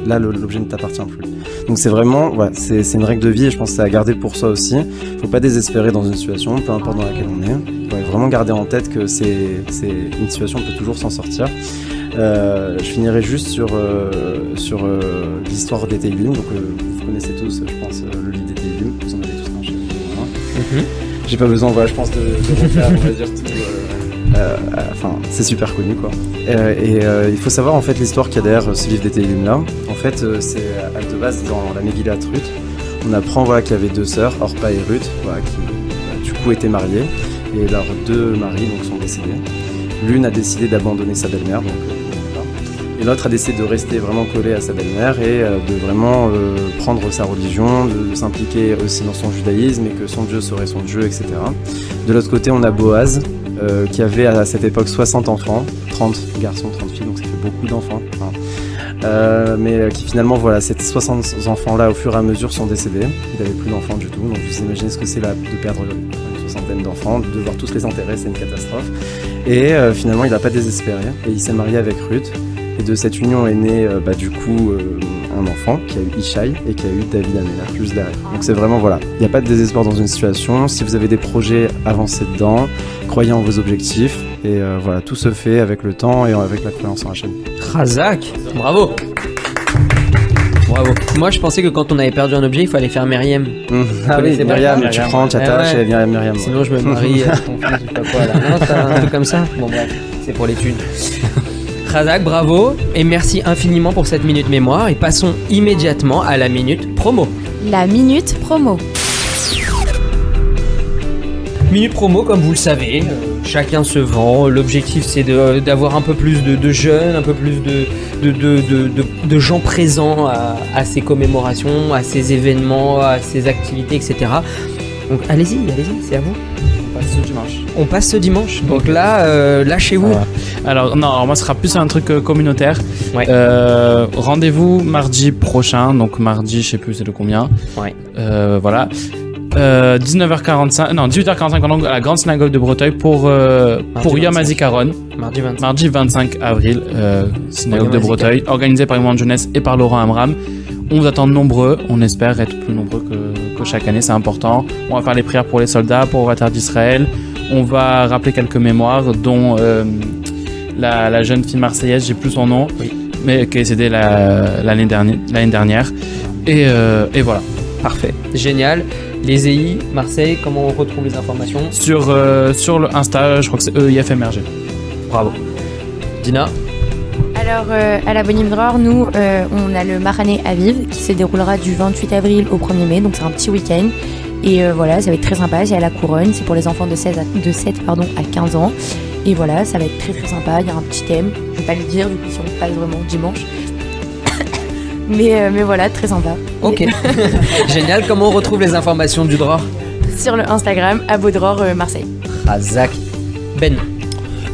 là l'objet ne t'appartient plus. Donc c'est vraiment, ouais, c'est une règle de vie, et je pense que c'est à garder pour soi aussi. Faut pas désespérer dans une situation, peu importe dans laquelle on est. Ouais, vraiment garder en tête que c'est une situation, on peut toujours s'en sortir. Je finirai juste sur l'histoire des Teilim. Donc vous connaissez tous, je pense, le livre des Teilim. Vous en avez tous un chez vous. J'ai pas besoin, voilà, je pense, de refaire, on va dire tout. Enfin, c'est super connu, quoi. Il faut savoir en fait l'histoire qu'il y a derrière ce livre des Teilim là. En fait, c'est de base dans la Megillat Ruth. On apprend qu'il y avait deux sœurs, Orpa et Ruth, qui du coup étaient mariées, et leurs deux maris donc sont décédés. L'une a décidé d'abandonner sa belle-mère, et l'autre a décidé de rester vraiment collée à sa belle-mère et de vraiment prendre sa religion, de s'impliquer aussi dans son judaïsme, et que son Dieu serait son Dieu, etc. De l'autre côté, on a Boaz, qui avait à cette époque 60 enfants, 30 garçons, 30 filles, donc ça fait beaucoup d'enfants. Mais qui finalement, voilà, ces 60 enfants-là, au fur et à mesure, sont décédés. Il n'avait plus d'enfants du tout, donc vous imaginez ce que c'est là de perdre une soixantaine d'enfants, de devoir tous les enterrer, c'est une catastrophe. Et finalement, il n'a pas désespéré, et il s'est marié avec Ruth. Et de cette union est né du coup un enfant qui a eu Ishaï et qui a eu David Améler juste derrière. Donc c'est vraiment voilà, il n'y a pas de désespoir dans une situation. Si vous avez des projets, avancez dedans, croyez en vos objectifs, et voilà, tout se fait avec le temps et avec la croyance en Hachem. Razak, bravo. Bravo. Moi je pensais que quand on avait perdu un objet, il fallait faire Myriam. Ah oui, Myriam, tu prends, tu attaches et Myriam. Sinon je me marie à ton fils, je sais pas quoi là. Non, t'as un truc comme ça. Bon bref, c'est pour l'étude. Razak, bravo, et merci infiniment pour cette minute mémoire, et passons immédiatement à la minute promo. La minute promo. Minute promo, comme vous le savez, chacun se vend. L'objectif c'est d'avoir un peu plus de jeunes, un peu plus de gens présents à ces commémorations, à ces événements, à ces activités, etc. Donc allez-y, c'est à vous. On passe ce dimanche. Donc là, lâchez-vous. Alors moi ce sera plus un truc communautaire. Ouais. Rendez-vous mardi prochain, donc mardi je sais plus c'est le combien. Ouais. Voilà. 18h45 pardon, à la grande synagogue de Breteuil pour Yom HaZikaron. Mardi 25 avril, synagogue de Breteuil, organisée par Mouvement de Jeunesse et par Laurent Amram. On vous attend nombreux, on espère être plus nombreux que chaque année, c'est important. On va faire les prières pour les soldats, pour la terre d'Israël. On va rappeler quelques mémoires, dont la jeune fille marseillaise, j'ai plus son nom, mais qui est décédée l'année dernière. Et voilà. Parfait, génial. Les EI, Marseille, comment on retrouve les informations? Sur le Insta, je crois que c'est EIFMRG. Bravo. Dina? Alors, à la Bonim Dror, nous, on a le Mahané Aviv qui se déroulera du 28 avril au 1er mai, donc c'est un petit week-end. Et voilà, ça va être très sympa, c'est à la Couronne, c'est pour les enfants de 7 à 15 ans. Et voilà, ça va être très très sympa, il y a un petit thème, je vais pas le dire, du coup si on passe vraiment dimanche. mais voilà, très sympa. Ok, génial, comment on retrouve les informations du Dror? Sur le Instagram, Abodror Marseille. Razak. Ben.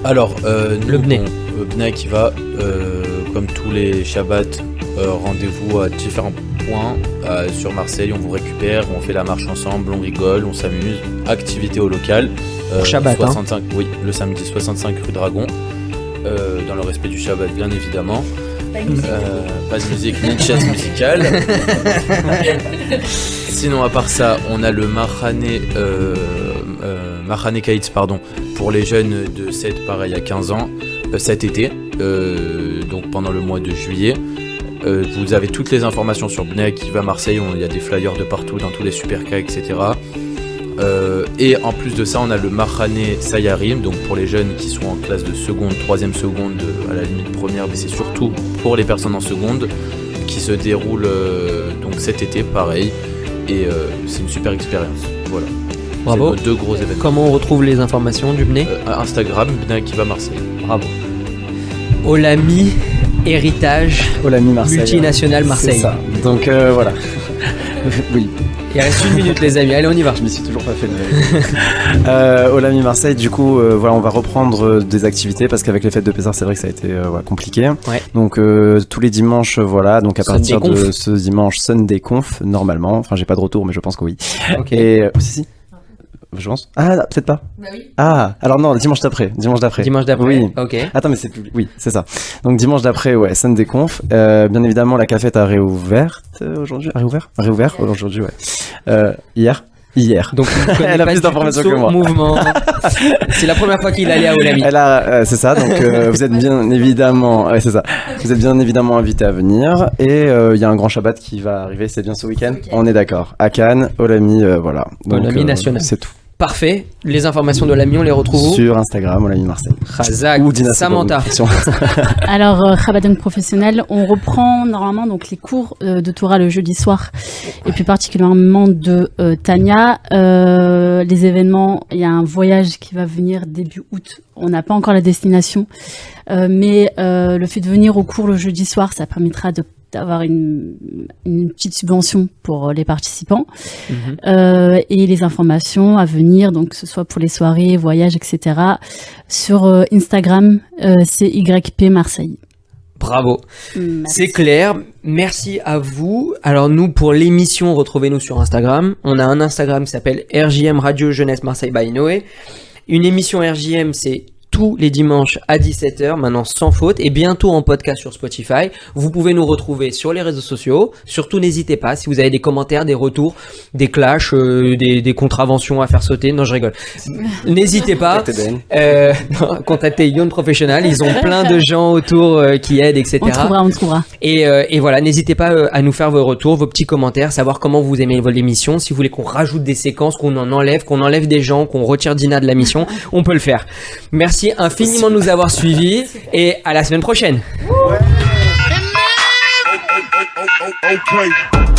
Alors, le Bnei. Bnei qui va, comme tous les Shabbats, rendez-vous à différents points sur Marseille, on vous récupère, on fait la marche ensemble, on rigole, on s'amuse, activité au local. Shabbat, 65, oui, le samedi 65 rue Dragon, dans le respect du Shabbat bien évidemment. Pas de musique, ni de chaise musicale. Sinon à part ça, on a le Mahané Kaitz, pour les jeunes de 7 pareil à 15 ans, cet été, donc pendant le mois de juillet. Vous avez toutes les informations sur Bnei Akiva Marseille, il y a des flyers de partout dans tous les supercas, etc. Et en plus de ça, on a le Mahané Sayarim, donc pour les jeunes qui sont en classe de seconde, troisième seconde, à la limite première, mais c'est surtout pour les personnes en seconde, qui se déroule donc cet été, pareil. Et c'est une super expérience. Voilà. Bravo. C'est nos 2 gros événements. Comment on retrouve les informations du BNE? Instagram, Bna Akiva Marseille. Bravo. Olami Héritage Olami Marseille. Multinational Marseille. C'est ça. Donc voilà. Oui. Il reste 1 minute les amis, allez on y va. Je m'y suis toujours pas fait de Olami Marseille, du coup, voilà, on va reprendre des activités parce qu'avec les fêtes de Pessah, c'est vrai que ça a été compliqué. Ouais. Donc tous les dimanches, voilà, donc à partir Sunday de ce dimanche, Sunday Conf, normalement. Enfin, j'ai pas de retour, mais je pense que oui. Ok. Et si. Je pense. Ah, peut-être pas. Bah oui. Ah, alors non, dimanche d'après. Dimanche d'après. Oui. Ok. Attends, mais c'est plus. Oui, c'est ça. Donc dimanche d'après, ouais, Sunday Conf. Bien évidemment, la cafette a réouvert aujourd'hui. Réouvert aujourd'hui, ouais. Hier. Donc elle a plus d'informations que moi. Mouvement. C'est la première fois qu'il allait à Olami. Elle a, c'est ça. Donc vous êtes bien évidemment, c'est ça. Vous êtes bien évidemment invité à venir. Et il y a un grand Shabbat qui va arriver. C'est bien ce week-end. On est d'accord. À Cannes, Olami, voilà. Donc, Olami national. C'est tout. Parfait. Les informations de l'Ami, on les retrouve où? Sur Instagram, Olami Marseille. Razak, Ou Dina Samantha. Alors, Chabadon professionnel, on reprend normalement donc les cours de Torah le jeudi soir, et plus particulièrement de Tania. Les événements, il y a un voyage qui va venir début août. On n'a pas encore la destination, mais le fait de venir au cours le jeudi soir, ça permettra d'avoir une petite subvention pour les participants. Et les informations à venir, donc que ce soit pour les soirées, voyages, etc. sur Instagram, c'est YP Marseille. Bravo. Merci. C'est clair. Merci à vous. Alors nous, pour l'émission, retrouvez-nous sur Instagram. On a un Instagram qui s'appelle RJM Radio Jeunesse Marseille by Noé. Une émission RJM, c'est tous les dimanches à 17h, maintenant sans faute, et bientôt en podcast sur Spotify. Vous pouvez nous retrouver sur les réseaux sociaux. Surtout, n'hésitez pas, si vous avez des commentaires, des retours, des clashs, des contraventions à faire sauter. Non, je rigole. N'hésitez pas. Contactez Yon Professional. Ils ont plein de gens autour qui aident, etc. On trouvera. Et voilà, n'hésitez pas à nous faire vos retours, vos petits commentaires, savoir comment vous aimez l'émission. Si vous voulez qu'on rajoute des séquences, qu'on enlève des gens, qu'on retire Dina de la mission, on peut le faire. Merci infiniment de nous avoir suivis et à la semaine prochaine. Okay.